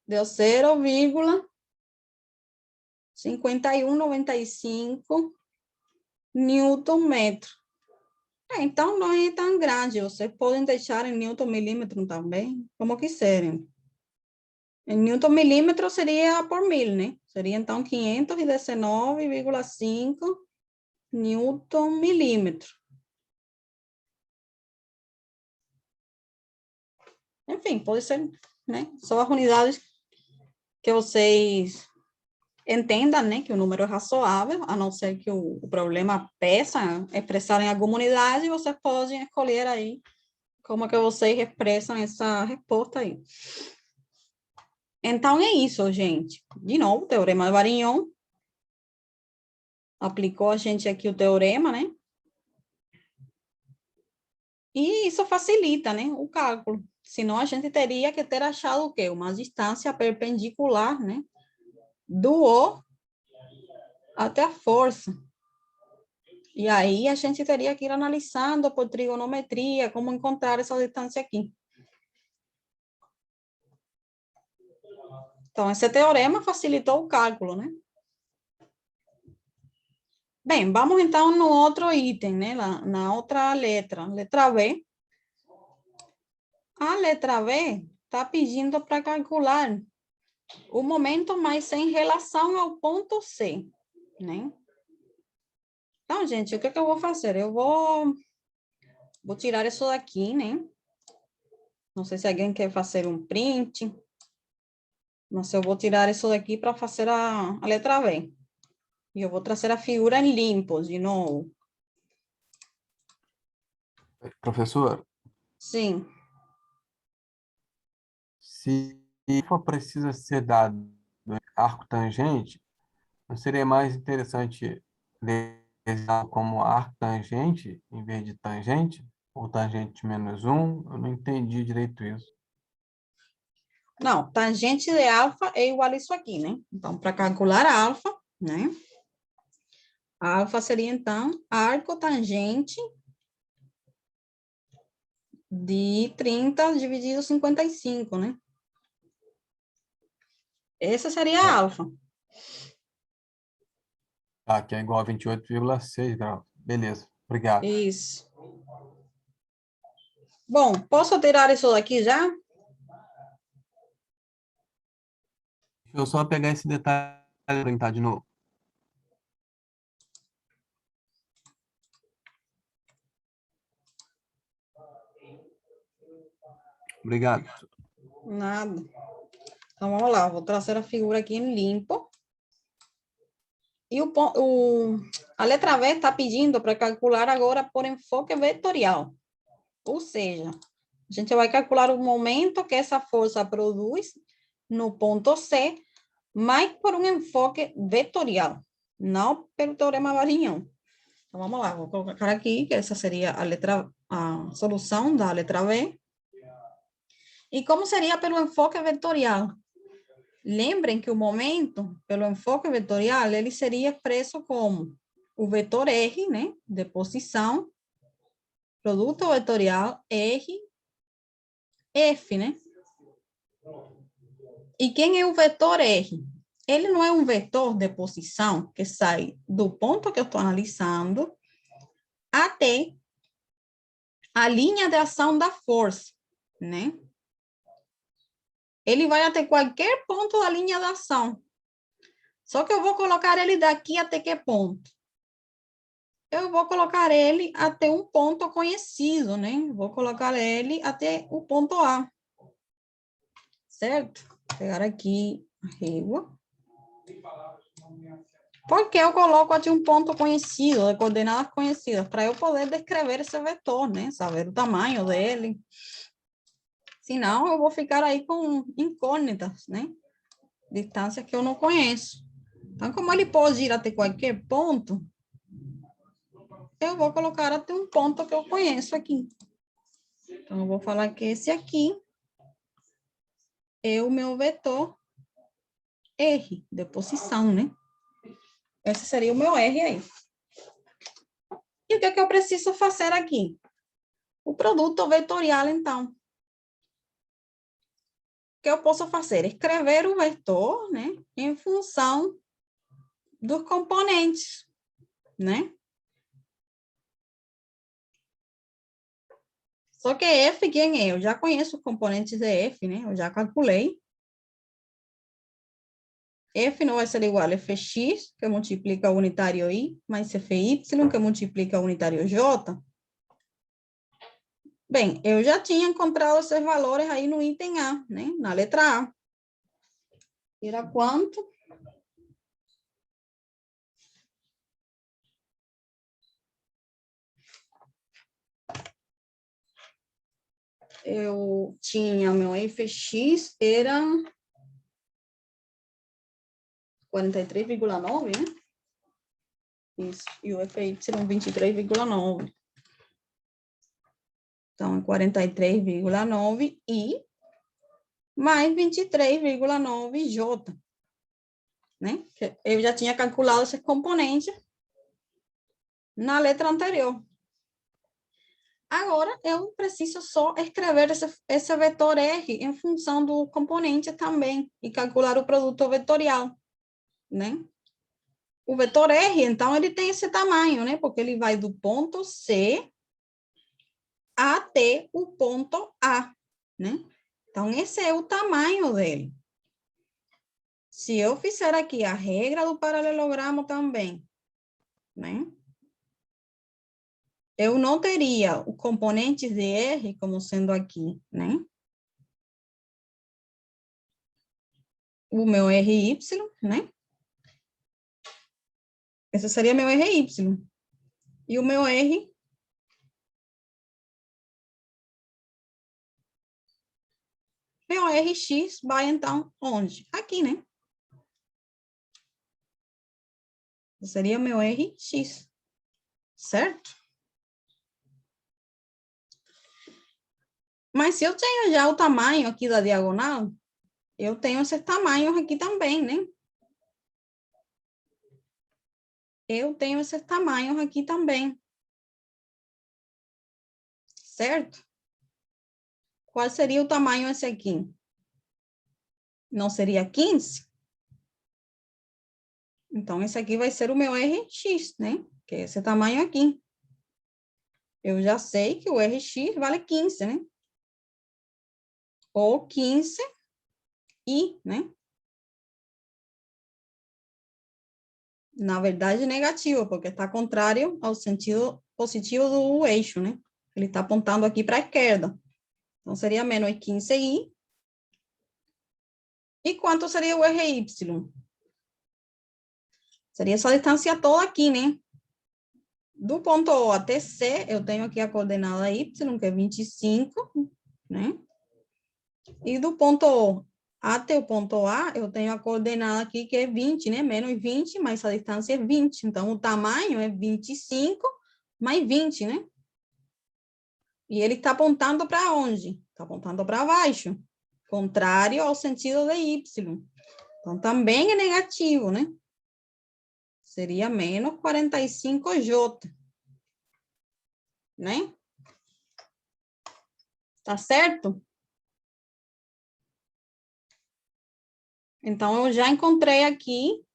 Deu 0,5195 Newton metro. Então, não é tão grande. Vocês podem deixar em Newton milímetro também, como quiserem. Em Newton milímetro seria por 1000, né? Seria, então, 519,5 Newton milímetro. Enfim, pode ser, né? Só as unidades que vocês entendam, né? Que o número é razoável, a não ser que o problema peça expressar em alguma unidade, vocês podem escolher aí como que vocês expressam essa resposta aí. Então, é isso, gente. De novo, teorema de Varignon. Aplicou a gente aqui o teorema, né? E isso facilita, né? O cálculo. Senão, a gente teria que ter achado o quê? Uma distância perpendicular, né? Do O até a força. E aí, a gente teria que ir analisando por trigonometria, como encontrar essa distância aqui. Então, esse teorema facilitou o cálculo, né? Bem, vamos então no outro item, né? Na outra letra B. A letra B está pedindo para calcular o momento, mas em relação ao ponto C, né? Então, gente, o que eu vou fazer? Eu vou tirar isso daqui, né? Não sei se alguém quer fazer um print, mas eu vou tirar isso daqui para fazer a letra B. E eu vou trazer a figura em limpo, de novo. Professor, Sim. se for precisa ser dado arco tangente, não seria mais interessante desenhar como arco tangente em vez de tangente? Ou tangente menos 1? Eu não entendi direito isso. Não, tangente de alfa é igual a isso aqui, né? Então, para calcular alfa, né? Alfa seria, então, arco tangente de 30 dividido 55, né? Essa seria a alfa. Tá, que é igual a 28,6 graus. Beleza, obrigado. Isso. Bom, posso tirar isso daqui já? Deixa eu só pegar esse detalhe para printar de novo. Obrigado. Nada. Então, vamos lá. Vou trazer a figura aqui em limpo. E a letra B está pedindo para calcular agora por enfoque vetorial. Ou seja, a gente vai calcular o momento que essa força produz no ponto C, mas por um enfoque vetorial, não pelo teorema Varignon. Então, vamos lá, vou colocar aqui que essa seria a solução da letra B. E como seria pelo enfoque vetorial? Lembrem que o momento, pelo enfoque vetorial, ele seria expresso como o vetor R, né, de posição, produto vetorial R, F, né? E quem é o vetor R? Ele não é um vetor de posição que sai do ponto que eu estou analisando até a linha de ação da força, né? Ele vai até qualquer ponto da linha de ação. Só que eu vou colocar ele daqui até que ponto? Eu vou colocar ele até um ponto conhecido, né? Vou colocar ele até o ponto A. Certo? Vou pegar aqui a régua. Por que eu coloco aqui um ponto conhecido, de coordenadas conhecidas? Para eu poder descrever esse vetor, né? Saber o tamanho dele. Senão, eu vou ficar aí com incógnitas, né? Distâncias que eu não conheço. Então, como ele pode ir até qualquer ponto, eu vou colocar até um ponto que eu conheço aqui. Então, eu vou falar que esse aqui é o meu vetor R, de posição, né? Esse seria o meu R aí. E o que é que eu preciso fazer aqui? O produto vetorial, então. O que eu posso fazer? Escrever o vetor, né? Em função dos componentes, né? Só que F, quem é? Eu já conheço os componentes de F, né? Eu já calculei. F não vai ser igual a Fx, que multiplica o unitário I, mais Fy, que multiplica o unitário J. Bem, eu já tinha encontrado esses valores aí no item A, né? Na letra A. Era quanto? Eu tinha meu Fx, era 43,9, né? Isso. E o Fy, 23,9. Então, é 43,9 I mais 23,9 J. Né? Eu já tinha calculado esses componentes na letra anterior. Agora, eu preciso só escrever esse vetor R em função do componente também e calcular o produto vetorial, né? O vetor R, então, ele tem esse tamanho, né? Porque ele vai do ponto C até o ponto A, né? Então, esse é o tamanho dele. Se eu fizer aqui a regra do paralelogramo também, né? Eu não teria o componente de R como sendo aqui, né? O meu RY, né? Esse seria meu RY. E o meu R... Meu RX vai, então, onde? Aqui, né? Esse seria meu RX. Certo? Mas se eu tenho já o tamanho aqui da diagonal, eu tenho esses tamanhos aqui também, né? Eu tenho esses tamanhos aqui também. Certo? Qual seria o tamanho esse aqui? Não seria 15? Então, esse aqui vai ser o meu RX, né? Que é esse tamanho aqui. Eu já sei que o RX vale 15, né? Ou 15 I, né? Na verdade, negativo, porque está contrário ao sentido positivo do eixo, né? Ele está apontando aqui para a esquerda. Então, seria menos 15i. E quanto seria o RY? Seria essa distância toda aqui, né? Do ponto O até C, eu tenho aqui a coordenada Y, que é 25, né? E do ponto O até o ponto A, eu tenho a coordenada aqui, que é 20, né? Menos 20, mas a distância é 20. Então, o tamanho é 25 mais 20, né? E ele está apontando para onde? Está apontando para baixo, contrário ao sentido de Y. Então, também é negativo, né? Seria menos 45J. Né? Tá certo? Então, eu já encontrei aqui...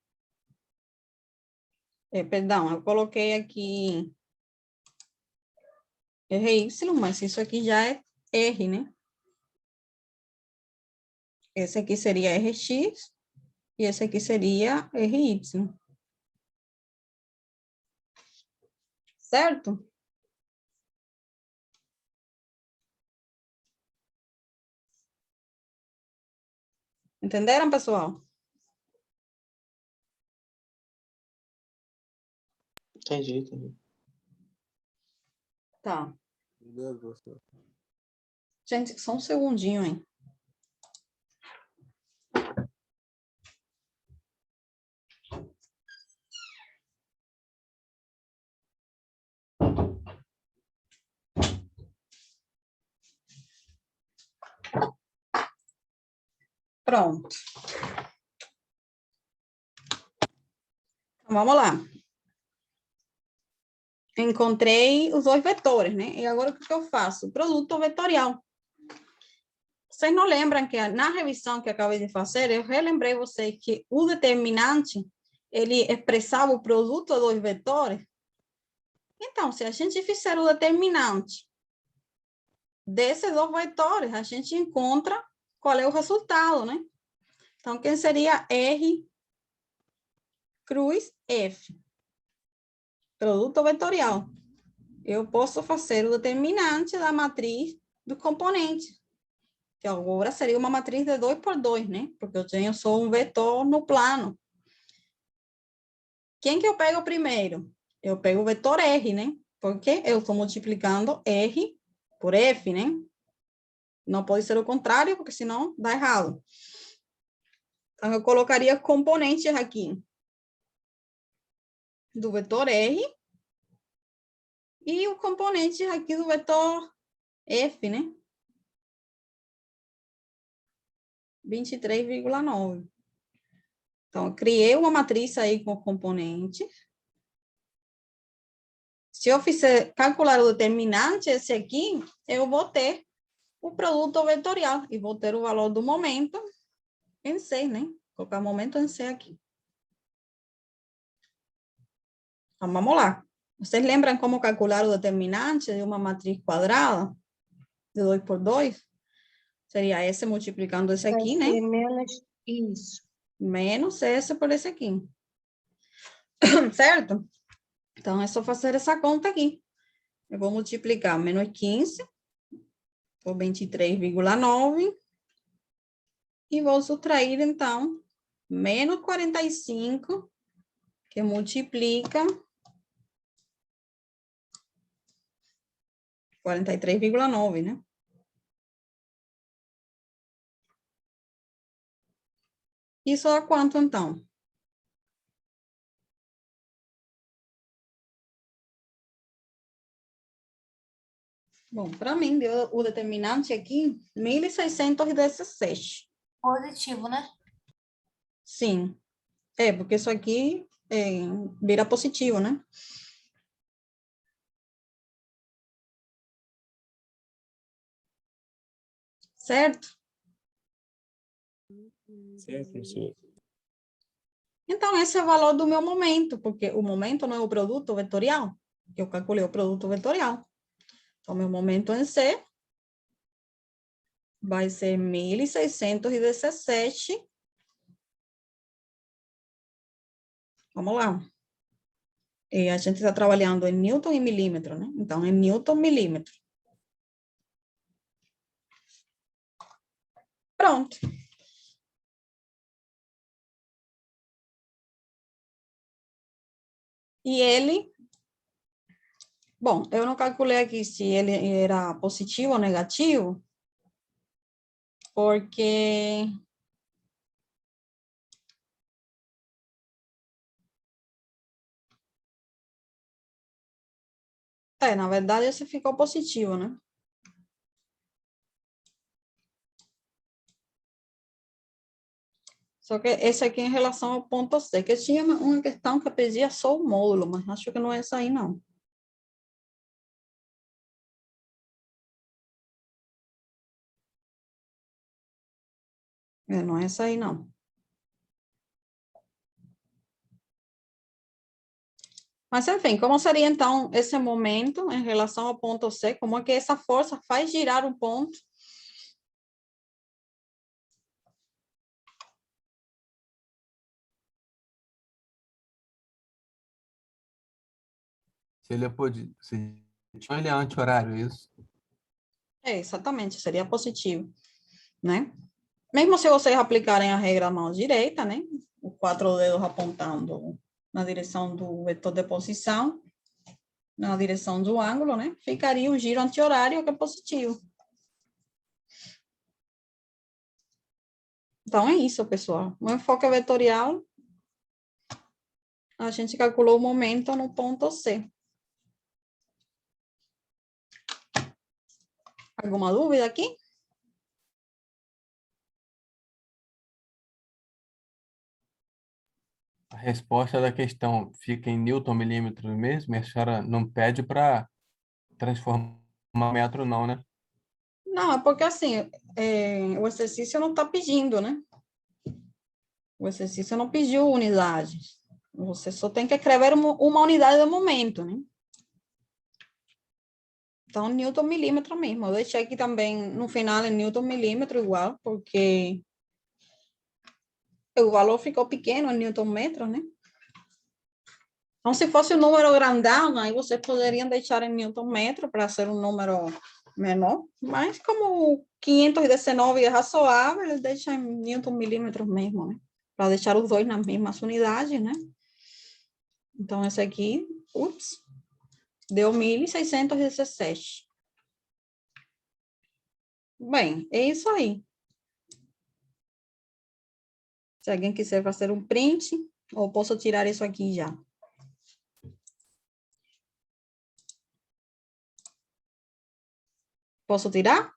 perdão, eu coloquei aqui RY, mas isso aqui já é R, né? Esse aqui seria RX e esse aqui seria RY. Certo? Entenderam, pessoal? Entendi, entendi. Tá. Meu Deus do céu. Gente, só um segundinho, hein? Pronto. Então, vamos lá. Encontrei os dois vetores, né? E agora o que eu faço? Produto vetorial. Vocês não lembram que na revisão que acabei de fazer, eu relembrei vocês que o determinante, ele expressava o produto dos vetores? Então, se a gente fizer o determinante desses dois vetores, a gente encontra qual é o resultado, né? Então, quem seria R cruz F? Produto vetorial. Eu posso fazer o determinante da matriz do componente, que agora seria uma matriz de 2 por 2, né? Porque eu tenho só um vetor no plano. Quem que eu pego primeiro? Eu pego o vetor R, né? Porque eu estou multiplicando R por F, né? Não pode ser o contrário, porque senão dá errado. Então, eu colocaria componentes aqui do vetor R e o componente aqui do vetor F, né? 23,9. Então, eu criei uma matriz aí com componentes. Se eu fizer calcular o determinante, esse aqui, eu vou ter o produto vetorial e vou ter o valor do momento em C, né? Vou colocar momento em C aqui. Então, vamos lá. Vocês lembram como calcular o determinante de uma matriz quadrada? De 2 por 2? Seria S multiplicando esse Vai aqui, né? ser menos isso. Menos S por esse aqui. Certo? Então, é só fazer essa conta aqui. Eu vou multiplicar menos 15 por 23,9 e vou subtrair, então, menos 45, que multiplica 43,9, né? Isso dá quanto, então? Bom, para mim, deu o determinante aqui, 1.617. Positivo, né? Sim. É, porque isso aqui vira positivo, né? Certo? Certo, professor. Então, esse é o valor do meu momento, porque o momento não é o produto vetorial. Eu calculei o produto vetorial. Então, meu momento em C vai ser 1.617. Vamos lá. E a gente está trabalhando em Newton e milímetro, né? Então, em Newton milímetro. Pronto. E ele... Bom, eu não calculei aqui se ele era positivo ou negativo, porque... na verdade, esse ficou positivo, né? Só que esse aqui em relação ao ponto C, que tinha uma questão que eu pedia só o módulo, mas acho que não é essa aí, não. Não é essa aí, não. Mas, enfim, como seria, então, esse momento em relação ao ponto C? Como é que essa força faz girar o ponto? Se ele é ele é anti-horário, isso? Exatamente, seria positivo, né? Mesmo se vocês aplicarem a regra mão direita, né? Os 4 dedos apontando na direção do vetor de posição, na direção do ângulo, né? Ficaria o giro anti-horário, que é positivo. Então, é isso, pessoal. O enfoque vetorial, a gente calculou o momento no ponto C. Alguma dúvida aqui? A resposta da questão fica em Newton milímetros mesmo? E a senhora não pede para transformar em metro, não, né? Não, é porque assim, o exercício não está pedindo, né? O exercício não pediu unidades. Você só tem que escrever uma unidade do momento, né? Então, Newton milímetro mesmo. Eu deixei aqui também, no final, em Newton milímetro igual, porque o valor ficou pequeno em Newton metro, né? Então, se fosse um número grandão, aí vocês poderiam deixar em Newton metro para ser um número menor, mas como 519 é razoável, eles deixam em Newton milímetros mesmo, né? Para deixar os dois nas mesmas unidades, né? Então, esse aqui, deu 1.617. Bem, é isso aí. Se alguém quiser fazer um print, ou posso tirar isso aqui já. Posso tirar?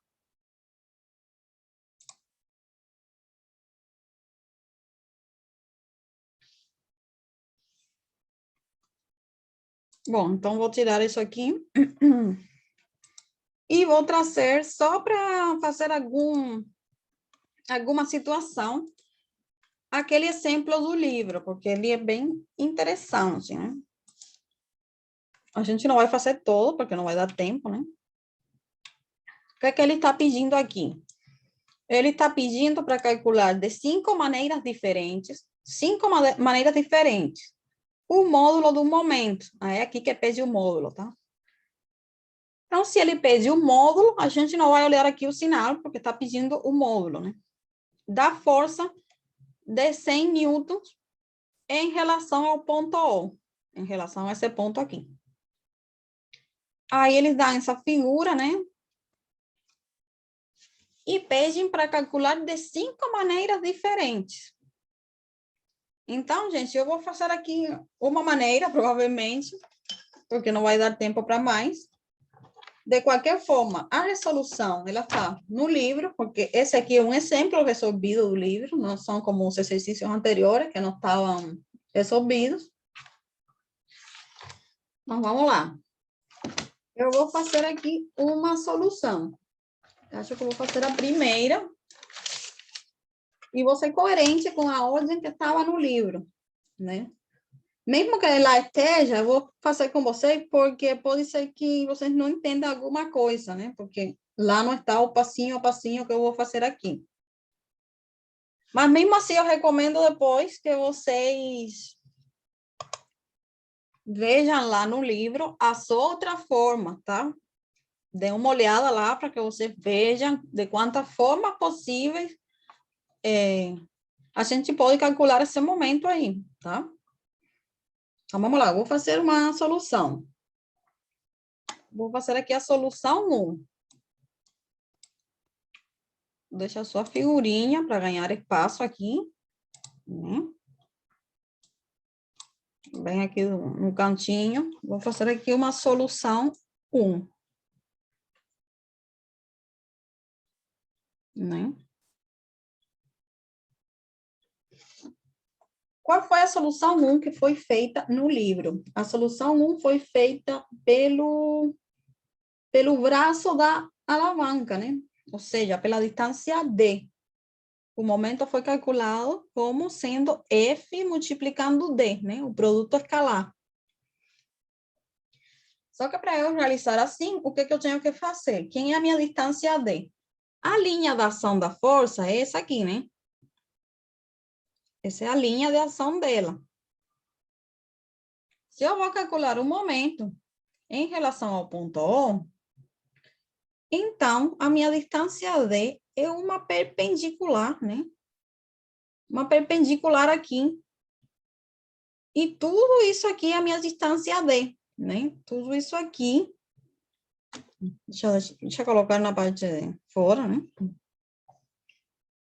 Bom, então vou tirar isso aqui. E vou trazer só para fazer alguma situação, aquele exemplo do livro, porque ele é bem interessante, né? A gente não vai fazer todo, porque não vai dar tempo, né? O que é que ele está pedindo aqui? Ele está pedindo para calcular de 5 maneiras diferentes, o módulo do momento. É aqui que pede o módulo, tá? Então, se ele pede o módulo, a gente não vai olhar aqui o sinal, porque está pedindo o módulo, né? Da força de 100 newtons em relação ao ponto O, em relação a esse ponto aqui. Aí eles dão essa figura, né? E pedem para calcular de 5 maneiras diferentes. Então, gente, eu vou fazer aqui uma maneira, provavelmente, porque não vai dar tempo para mais. De qualquer forma, a resolução, ela está no livro, porque esse aqui é um exemplo resolvido do livro, não são como os exercícios anteriores, que não estavam resolvidos. Então, vamos lá. Eu vou fazer aqui uma solução. Acho que eu vou fazer a primeira. E vou ser coerente com a ordem que estava no livro, né? Mesmo que ela esteja, eu vou fazer com vocês, porque pode ser que vocês não entendam alguma coisa, né? Porque lá não está o passinho a passinho que eu vou fazer aqui. Mas mesmo assim, eu recomendo depois que vocês vejam lá no livro as outras formas, tá? Dê uma olhada lá para que vocês vejam de quantas formas possíveis a gente pode calcular esse momento aí, tá? Então, vamos lá, vou fazer uma solução. Vou fazer aqui a solução 1. Vou deixar só a figurinha para ganhar espaço aqui. Bem aqui no cantinho. Vou fazer aqui uma solução 1. Né? Qual foi a solução 1 que foi feita no livro? A solução 1 foi feita pelo braço da alavanca, né? Ou seja, pela distância D. O momento foi calculado como sendo F multiplicando D, né? O produto escalar. Só que para eu realizar assim, o que eu tenho que fazer? Quem é a minha distância D? A linha da ação da força é essa aqui, né? Essa é a linha de ação dela. Se eu vou calcular o momento em relação ao ponto O, então, a minha distância D é uma perpendicular, né? Uma perpendicular aqui. E tudo isso aqui é a minha distância D, né? Tudo isso aqui. Deixa eu colocar na parte de fora, né?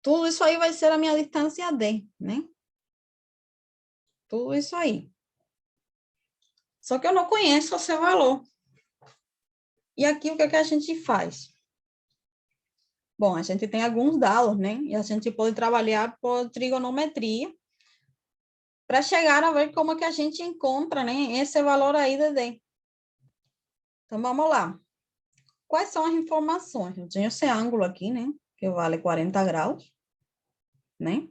Tudo isso aí vai ser a minha distância D, né? Tudo isso aí. Só que eu não conheço o seu valor. E aqui o que a gente faz? Bom, a gente tem alguns dados, né? E a gente pode trabalhar por trigonometria para chegar a ver como é que a gente encontra, né, esse valor aí de D. Então, vamos lá. Quais são as informações? Eu tenho esse ângulo aqui, né, que vale 40 graus, né?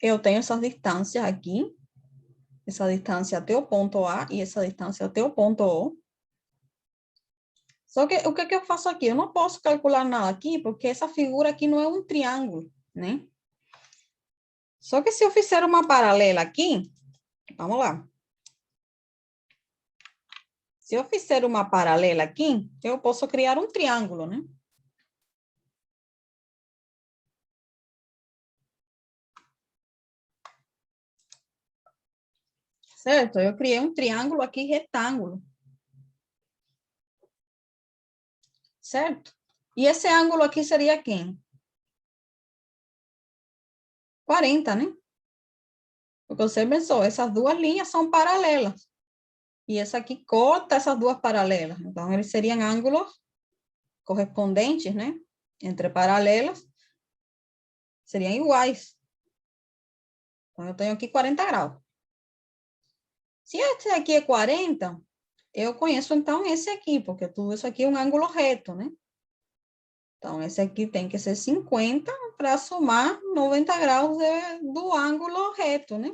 Eu tenho essa distância aqui, essa distância até o ponto A e essa distância até o ponto O. Só que o que eu faço aqui? Eu não posso calcular nada aqui, porque essa figura aqui não é um triângulo, né? Só que se eu fizer uma paralela aqui, vamos lá. Se eu fizer uma paralela aqui, eu posso criar um triângulo, né? Certo? Eu criei um triângulo aqui retângulo. Certo? E esse ângulo aqui seria quem? 40, né? Porque você pensou, essas duas linhas são paralelas. E essa aqui corta essas duas paralelas. Então, eles seriam ângulos correspondentes, né? Entre paralelas, seriam iguais. Então, eu tenho aqui 40 graus. Se esse aqui é 40, eu conheço, então, esse aqui, porque tudo isso aqui é um ângulo reto, né? Então, esse aqui tem que ser 50 para somar 90 graus do ângulo reto, né?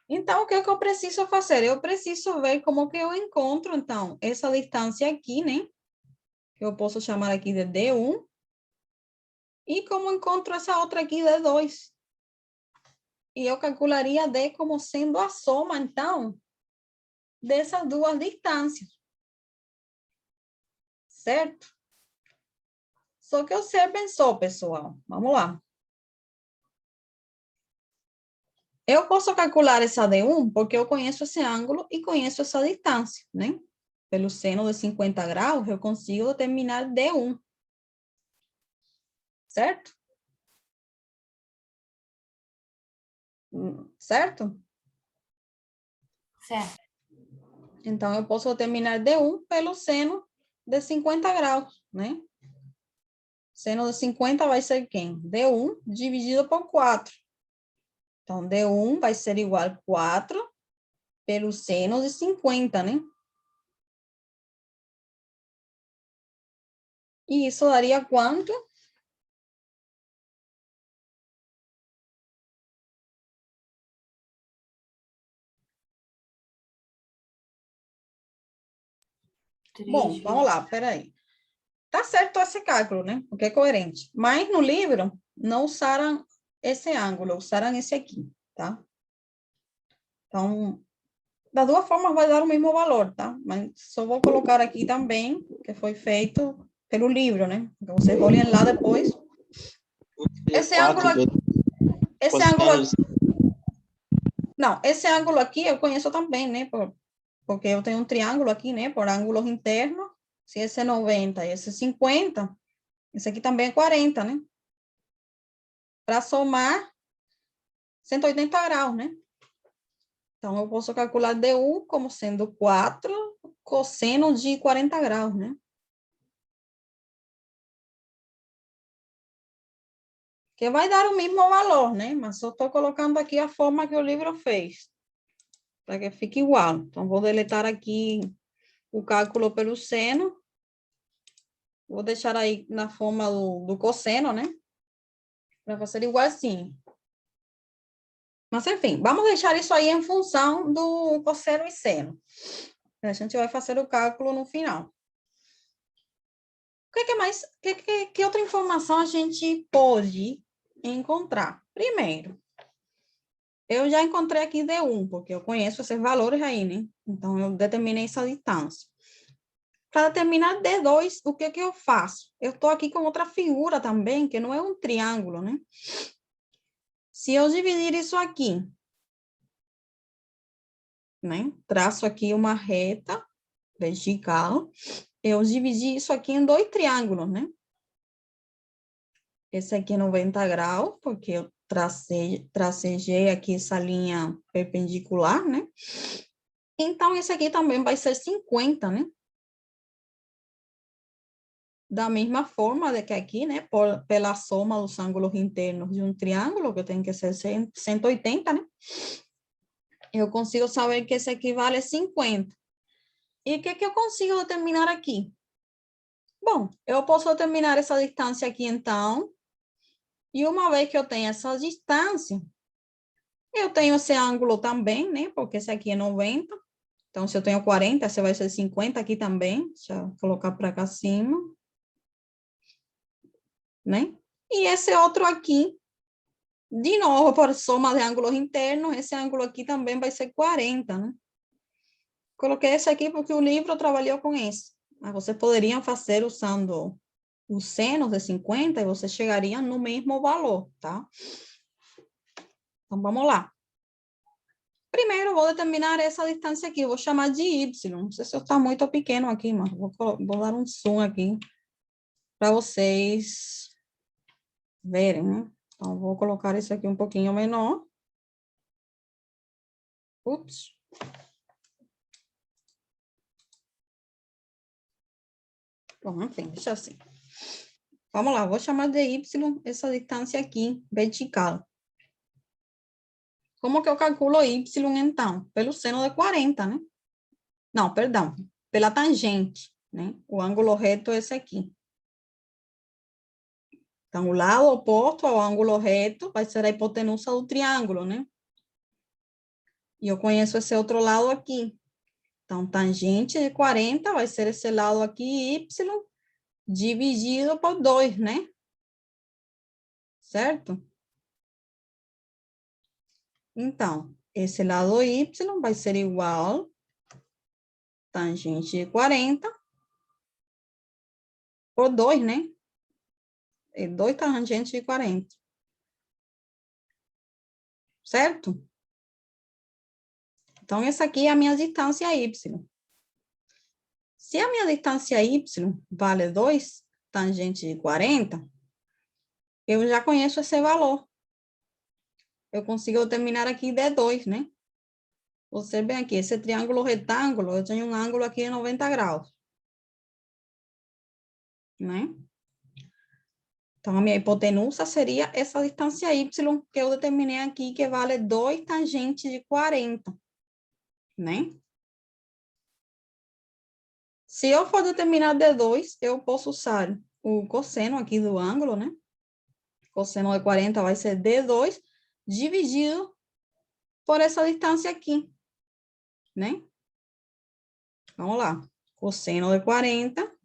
Então, o que eu preciso fazer? Eu preciso ver como que eu encontro, então, essa distância aqui, né? Que eu posso chamar aqui de D1. E como encontro essa outra aqui, D2. E eu calcularia D como sendo a soma, então, dessas duas distâncias. Certo? Só que você pensou, pessoal. Vamos lá. Eu posso calcular essa D1 porque eu conheço esse ângulo e conheço essa distância, né? Pelo seno de 50 graus, eu consigo determinar D1. Certo? Certo? Certo. Então, eu posso determinar D1 pelo seno de 50 graus, né? Seno de 50 vai ser quem? D1 dividido por 4. Então, D1 vai ser igual a 4 pelo seno de 50, né? E isso daria quanto? Bom, vamos lá, peraí. Tá certo esse cálculo, né? Porque é coerente. Mas no livro, não usaram esse ângulo, usaram esse aqui, tá? Então, das duas formas vai dar o mesmo valor, tá? Mas só vou colocar aqui também, que foi feito pelo livro, né? Então, vocês olhem lá depois. Esse ângulo aqui... Esse ângulo aqui... Não, esse ângulo aqui eu conheço também, né? Porque eu tenho um triângulo aqui, né? Por ângulos internos. Se esse é 90 e esse é 50, esse aqui também é 40, né? Para somar 180 graus, né? Então, eu posso calcular D1 como sendo 4 cosseno de 40 graus, né? Que vai dar o mesmo valor, né? Mas eu estou colocando aqui a forma que o livro fez, para que fique igual. Então, vou deletar aqui o cálculo pelo seno. Vou deixar aí na forma do cosseno, né? Para fazer igual assim. Mas, enfim, vamos deixar isso aí em função do cosseno e seno. A gente vai fazer o cálculo no final. O que mais? Que outra informação a gente pode encontrar? Primeiro, eu já encontrei aqui D1, porque eu conheço esses valores aí, né? Então, eu determinei essa distância. Para determinar D2, o que eu faço? Eu estou aqui com outra figura também, que não é um triângulo, né? Se eu dividir isso aqui, né? Traço aqui uma reta vertical, eu dividi isso aqui em dois triângulos, né? Esse aqui é 90 graus, porque eu tracejei aqui essa linha perpendicular, né? Então, esse aqui também vai ser 50, né? da mesma forma de que aqui, né, pela soma dos ângulos internos de um triângulo, que tem que ser 180, né? Eu consigo saber que esse aqui vale 50. E o que eu consigo determinar aqui? Bom, eu posso determinar essa distância aqui, então, e uma vez que eu tenho essa distância, eu tenho esse ângulo também, né? Porque esse aqui é 90. Então, se eu tenho 40, esse vai ser 50 aqui também. Deixa eu colocar para cá acima. Né? E esse outro aqui, de novo, por soma de ângulos internos, esse ângulo aqui também vai ser 40, né? Coloquei esse aqui porque o livro trabalhou com esse. Mas vocês poderiam fazer usando os senos de 50 e vocês chegariam no mesmo valor, tá? Então, vamos lá. Primeiro, vou determinar essa distância aqui. Vou chamar de Y. Não sei se está muito pequeno aqui, mas vou dar um zoom aqui para vocês verem, né? Então, vou colocar isso aqui um pouquinho menor. Ups. Bom, enfim, deixa assim. Vamos lá, vou chamar de Y essa distância aqui, vertical. Como que eu calculo Y, então? Pelo seno de 40, né? Não, perdão, pela tangente, né? O ângulo reto é esse aqui. Então, o lado oposto ao ângulo reto vai ser a hipotenusa do triângulo, né? E eu conheço esse outro lado aqui. Então, tangente de 40 vai ser esse lado aqui, Y, dividido por 2, né? Certo? Então, esse lado Y vai ser igual tangente de 40 por 2, né? É 2 tangentes de 40. Certo? Então, essa aqui é a minha distância Y. Se a minha distância Y vale 2 tangente de 40, eu já conheço esse valor. Eu consigo determinar aqui D2, né? Você vê aqui, esse triângulo retângulo, eu tenho um ângulo aqui de 90 graus. Né? Então, a minha hipotenusa seria essa distância Y que eu determinei aqui, que vale 2 tangentes de 40. Né? Se eu for determinar D2, eu posso usar o cosseno aqui do ângulo, né? Cosseno de 40 vai ser D2 dividido por essa distância aqui, né? Vamos lá. Cosseno de 40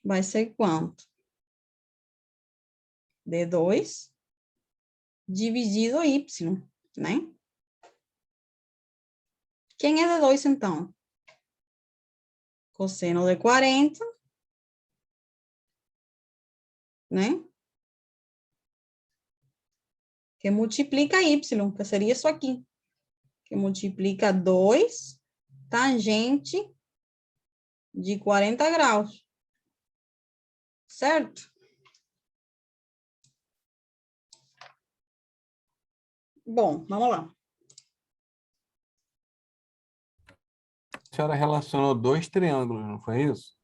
vai ser quanto? D2 dividido Y, né? Quem é D2, então? Cosseno de 40, né? Que multiplica Y, que seria isso aqui. Que multiplica 2 tangente de 40 graus. Certo? Bom, vamos lá. A senhora relacionou 2 triângulos, não foi isso?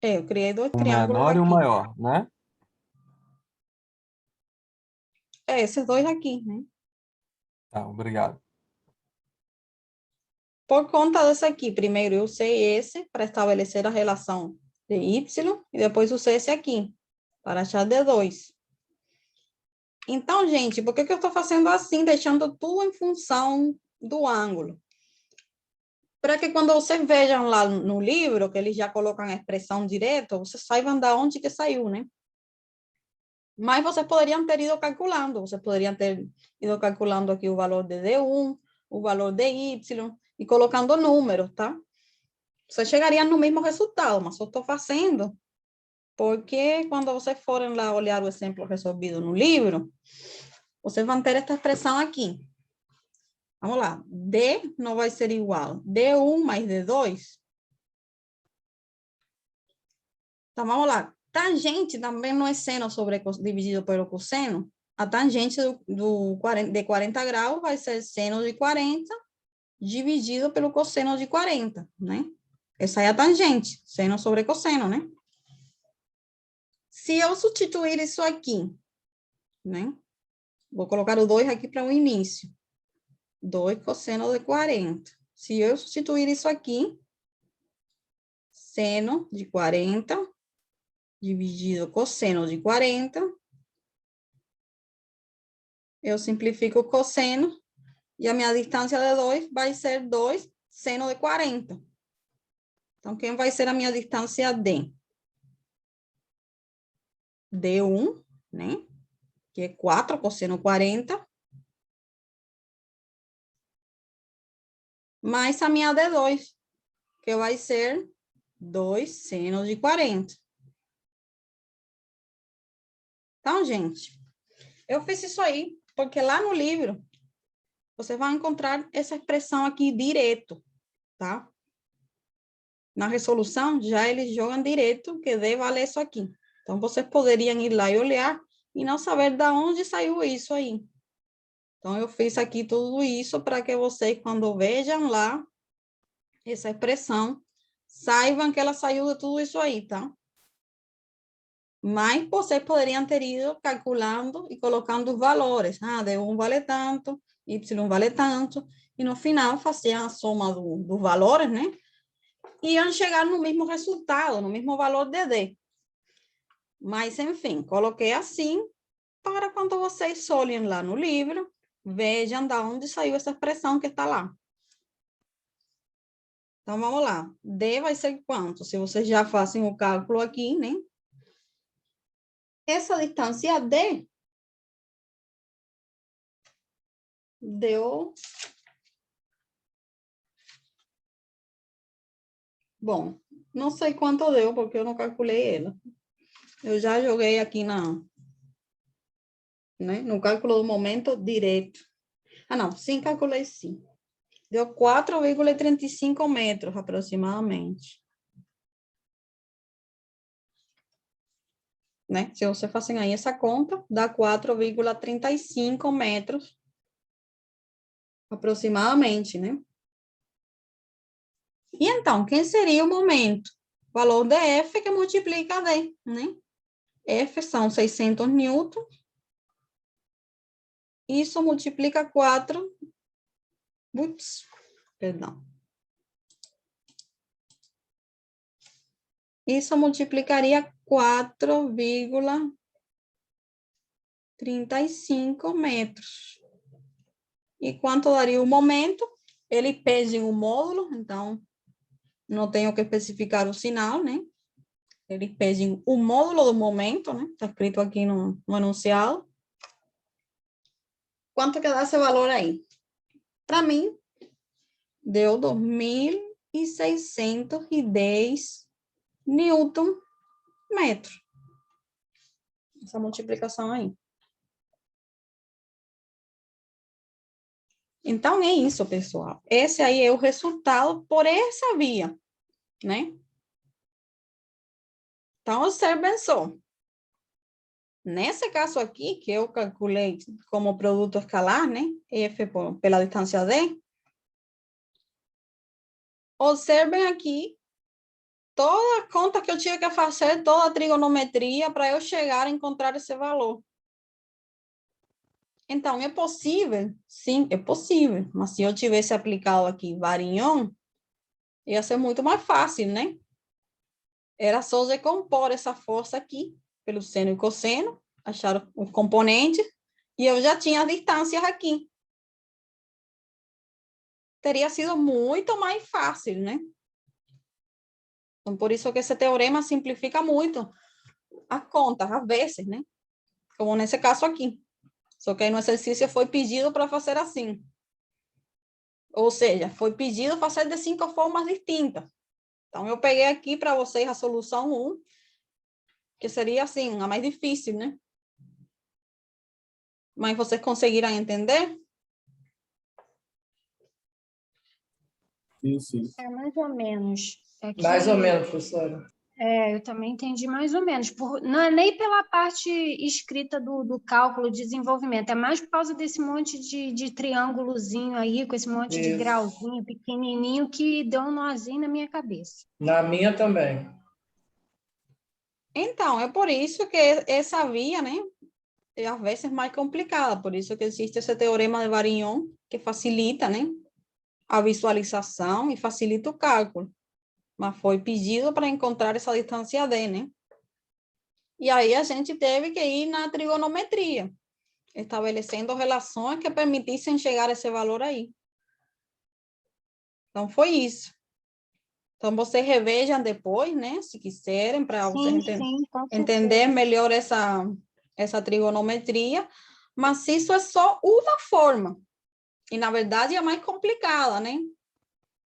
É, eu criei 2 O triângulos menor e o aqui. maior, né? É, esses 2 aqui, né? Tá, obrigado. Por conta desse aqui, primeiro eu usei esse para estabelecer a relação de Y e depois usei esse aqui para achar D2. Então, gente, por que eu estou fazendo assim, deixando tudo em função do ângulo? Para que quando vocês vejam lá no livro, que eles já colocam a expressão direto, vocês saibam de onde que saiu, né? Mas vocês poderiam ter ido calculando, vocês poderiam ter ido calculando aqui o valor de D1, o valor de Y, e colocando números, tá? Vocês chegariam no mesmo resultado, mas eu estou fazendo porque quando vocês forem lá olhar o exemplo resolvido no livro, vocês vão ter esta expressão aqui. Vamos lá. D não vai ser igual. D1 mais D2. Então, vamos lá. Tangente também não é seno dividido pelo cosseno. A tangente de 40 graus vai ser seno de 40 dividido pelo cosseno de 40, né? Essa é a tangente, seno sobre cosseno, né? Se eu substituir isso aqui, né? Vou colocar o 2 aqui para o início. 2 cosseno de 40. Se eu substituir isso aqui, seno de 40 dividido cosseno de 40, eu simplifico o cosseno e a minha distância de 2 vai ser 2 seno de 40. Então, quem vai ser a minha distância D? D1, né? Que é 4 cosseno 40. Mais a minha D2, que vai ser 2 seno de 40. Então, gente, eu fiz isso aí, porque lá no livro, você vai encontrar essa expressão aqui direto, tá? Na resolução, já eles jogam direto que D vale isso aqui. Então, vocês poderiam ir lá e olhar e não saber de onde saiu isso aí. Então, eu fiz aqui tudo isso para que vocês, quando vejam lá essa expressão, saibam que ela saiu de tudo isso aí, tá? Mas vocês poderiam ter ido calculando e colocando os valores. Ah, D1 vale tanto, Y vale tanto, e no final faziam a soma dos valores, né? E iam chegar no mesmo resultado, no mesmo valor de D. Mas, enfim, coloquei assim para quando vocês olhem lá no livro, vejam de onde saiu essa expressão que está lá. Então, vamos lá. D vai ser quanto? Se vocês já fazem o cálculo aqui, né? Essa distância D deu... Bom, não sei quanto deu, porque eu não calculei ela. Eu já joguei aqui né, no cálculo do momento direto. Ah, não, sim, calculei sim. Deu 4,35 metros, aproximadamente. Né? Se você fazem aí essa conta, dá 4,35 metros, aproximadamente, né? E então, quem seria o momento? O valor de F que multiplica D, né? F são 600 newton. Isso multiplica 4... Ups, perdão. Isso multiplicaria 4,35 metros. E quanto daria o momento? Ele pesa em um módulo, então não tenho que especificar o sinal, né? Ele pesa em um módulo do momento, né? Está escrito aqui no enunciado. Quanto que dá esse valor aí? Para mim, deu 2.610 newton metro. Essa multiplicação aí. Então, é isso, pessoal. Esse aí é o resultado por essa via, né? Então, observem só. Nesse caso aqui, que eu calculei como produto escalar, né? F pela distância D. Observem aqui toda a conta que eu tinha que fazer, toda a trigonometria para eu chegar a encontrar esse valor. Então, é possível? Sim, é possível. Mas se eu tivesse aplicado aqui Varignon, ia ser muito mais fácil, né? Era só decompor essa força aqui, pelo seno e cosseno, achar os componentes, e eu já tinha as distâncias aqui. Teria sido muito mais fácil, né? Então, por isso que esse teorema simplifica muito as contas, às vezes, né? Como nesse caso aqui. Só que aí no exercício foi pedido para fazer assim. Ou seja, foi pedido fazer de 5 formas distintas. Então, eu peguei aqui para vocês a solução 1, que seria assim, a mais difícil, né? Mas vocês conseguiram entender? Sim, sim. É mais ou menos. É que, Mais ou menos, professora. Eu também entendi mais ou menos. Não é nem pela parte escrita do cálculo de desenvolvimento, é mais por causa desse monte de triângulozinho aí, com esse monte de Isso. grauzinho pequenininho que deu um nozinho na minha cabeça. Na minha também. Então, é por isso que essa via, né, é às vezes mais complicada, por isso que existe esse teorema de Varignon, que facilita, né, a visualização e facilita o cálculo. Mas foi pedido para encontrar essa distância D, né? E aí a gente teve que ir na trigonometria, estabelecendo relações que permitissem chegar a esse valor aí. Então, foi isso. Então, vocês revejam depois, né? Se quiserem, para vocês Com entender certeza. melhor essa trigonometria. Mas isso é só uma forma. E, na verdade, é mais complicada, né?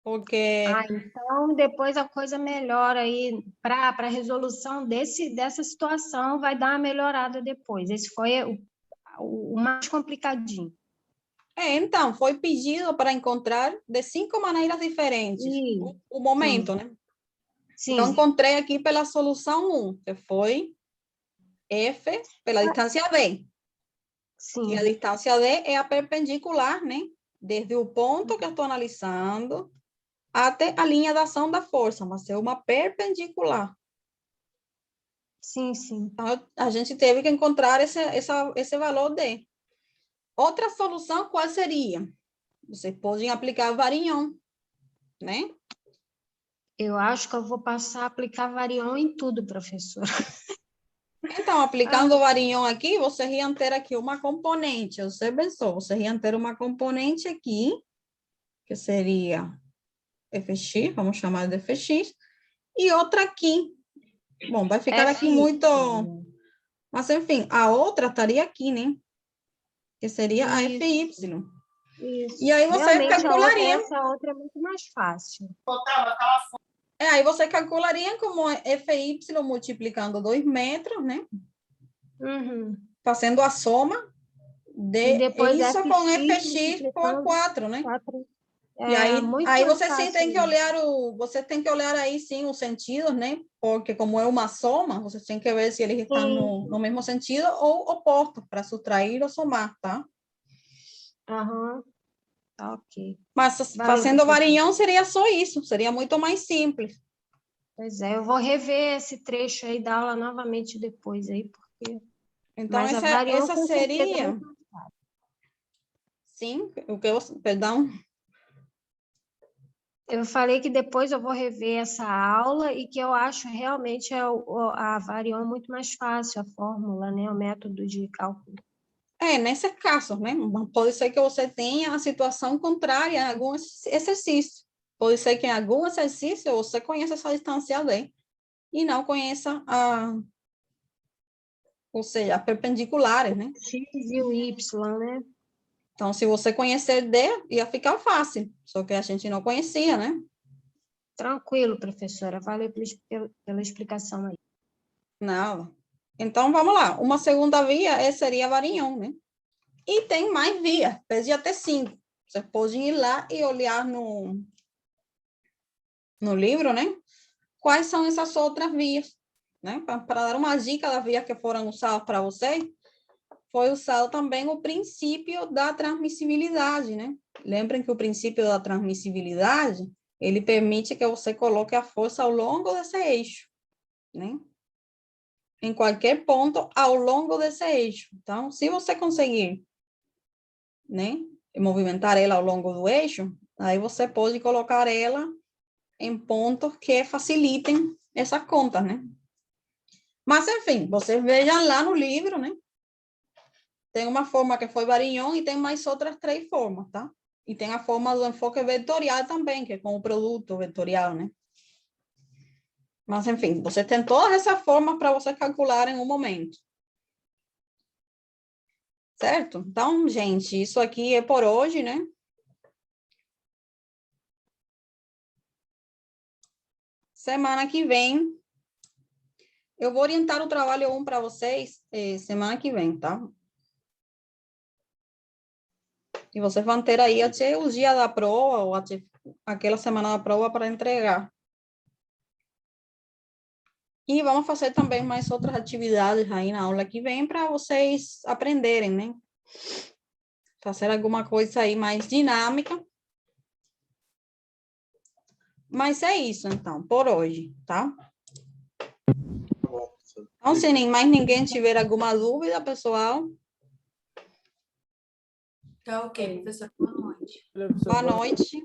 Porque... Então depois a coisa melhora aí para a resolução dessa situação, vai dar uma melhorada depois. Esse foi o mais complicadinho. Então, foi pedido para encontrar de 5 maneiras diferentes o momento, né? Sim. Então, encontrei aqui pela solução 1, que foi F pela distância D. Sim. E a distância D é a perpendicular, né? Desde o ponto que eu estou analisando até a linha de ação da força, vai ser uma perpendicular. Sim. Então, a gente teve que encontrar esse valor D. Outra solução, qual seria? Vocês podem aplicar Varignon, né? Eu acho que eu vou passar a aplicar Varignon em tudo, professora. Então, aplicando o Varignon aqui, você ia ter aqui uma componente, você pensou, você ia ter uma componente aqui, que seria Fx, vamos chamar de Fx, e outra aqui. Bom, vai ficar aqui muito... Mas, enfim, a outra estaria aqui, né? Que seria a Fy. Isso. E aí você Realmente, calcularia... essa outra é muito mais fácil. Aí você calcularia como Fy multiplicando 2 metros, né? Uhum. Fazendo a soma de E depois isso com Fx Fx por 4, né? 4. E aí mais você sim fácil tem que mesmo. olhar você tem que olhar aí sim os sentidos, né? Porque como é uma soma, você tem que ver se eles estão no mesmo sentido ou oposto para subtrair ou somar, tá? Aham. Ok. Mas Valeu, fazendo professora. Varignon seria só isso, seria muito mais simples. Pois é, eu vou rever esse trecho aí da aula novamente depois aí, porque... Então Mas a essa Varignon com certeza é seria, muito mais fácil. sim, perdão. Eu falei que depois eu vou rever essa aula e que eu acho realmente a Varignon muito mais fácil, a fórmula, né? O método de cálculo. Nesse caso, né? Pode ser que você tenha a situação contrária em algum exercício. Pode ser que em algum exercício você conheça essa distância D e não conheça ou seja, as perpendiculares, né? X e o Y, né? Então, se você conhecer D, ia ficar fácil, só que a gente não conhecia, né? Tranquilo, professora. Valeu pela explicação aí. Não. Então, vamos lá. Uma segunda via seria Varignon, né? E tem mais vias, podia ter 5. Você pode ir lá e olhar no livro, né? Quais são essas outras vias, né? Para dar uma dica das vias que foram usadas para vocês, foi usado também o princípio da transmissibilidade, né? Lembrem que o princípio da transmissibilidade, ele permite que você coloque a força ao longo desse eixo, né? Em qualquer ponto ao longo desse eixo. Então, se você conseguir, né, movimentar ela ao longo do eixo, aí você pode colocar ela em pontos que facilitem essa conta, né? Mas, enfim, vocês vejam lá no livro, né? Tem uma forma que foi Varignon e tem mais outras 3 formas, tá? E tem a forma do enfoque vetorial também, que é com o produto vetorial, né? Mas, enfim, você tem todas essas formas para você calcular em um momento. Certo? Então, gente, isso aqui é por hoje, né? Semana que vem, eu vou orientar o trabalho 1 para vocês semana que vem, tá? E vocês vão ter aí até o dia da prova, ou até aquela semana da prova para entregar. E vamos fazer também mais outras atividades aí na aula que vem para vocês aprenderem, né? Fazer alguma coisa aí mais dinâmica. Mas é isso, então, por hoje, tá? Tá bom, professor. Então, se nem mais ninguém tiver alguma dúvida, pessoal, Tá ok, professor. Boa noite. boa noite.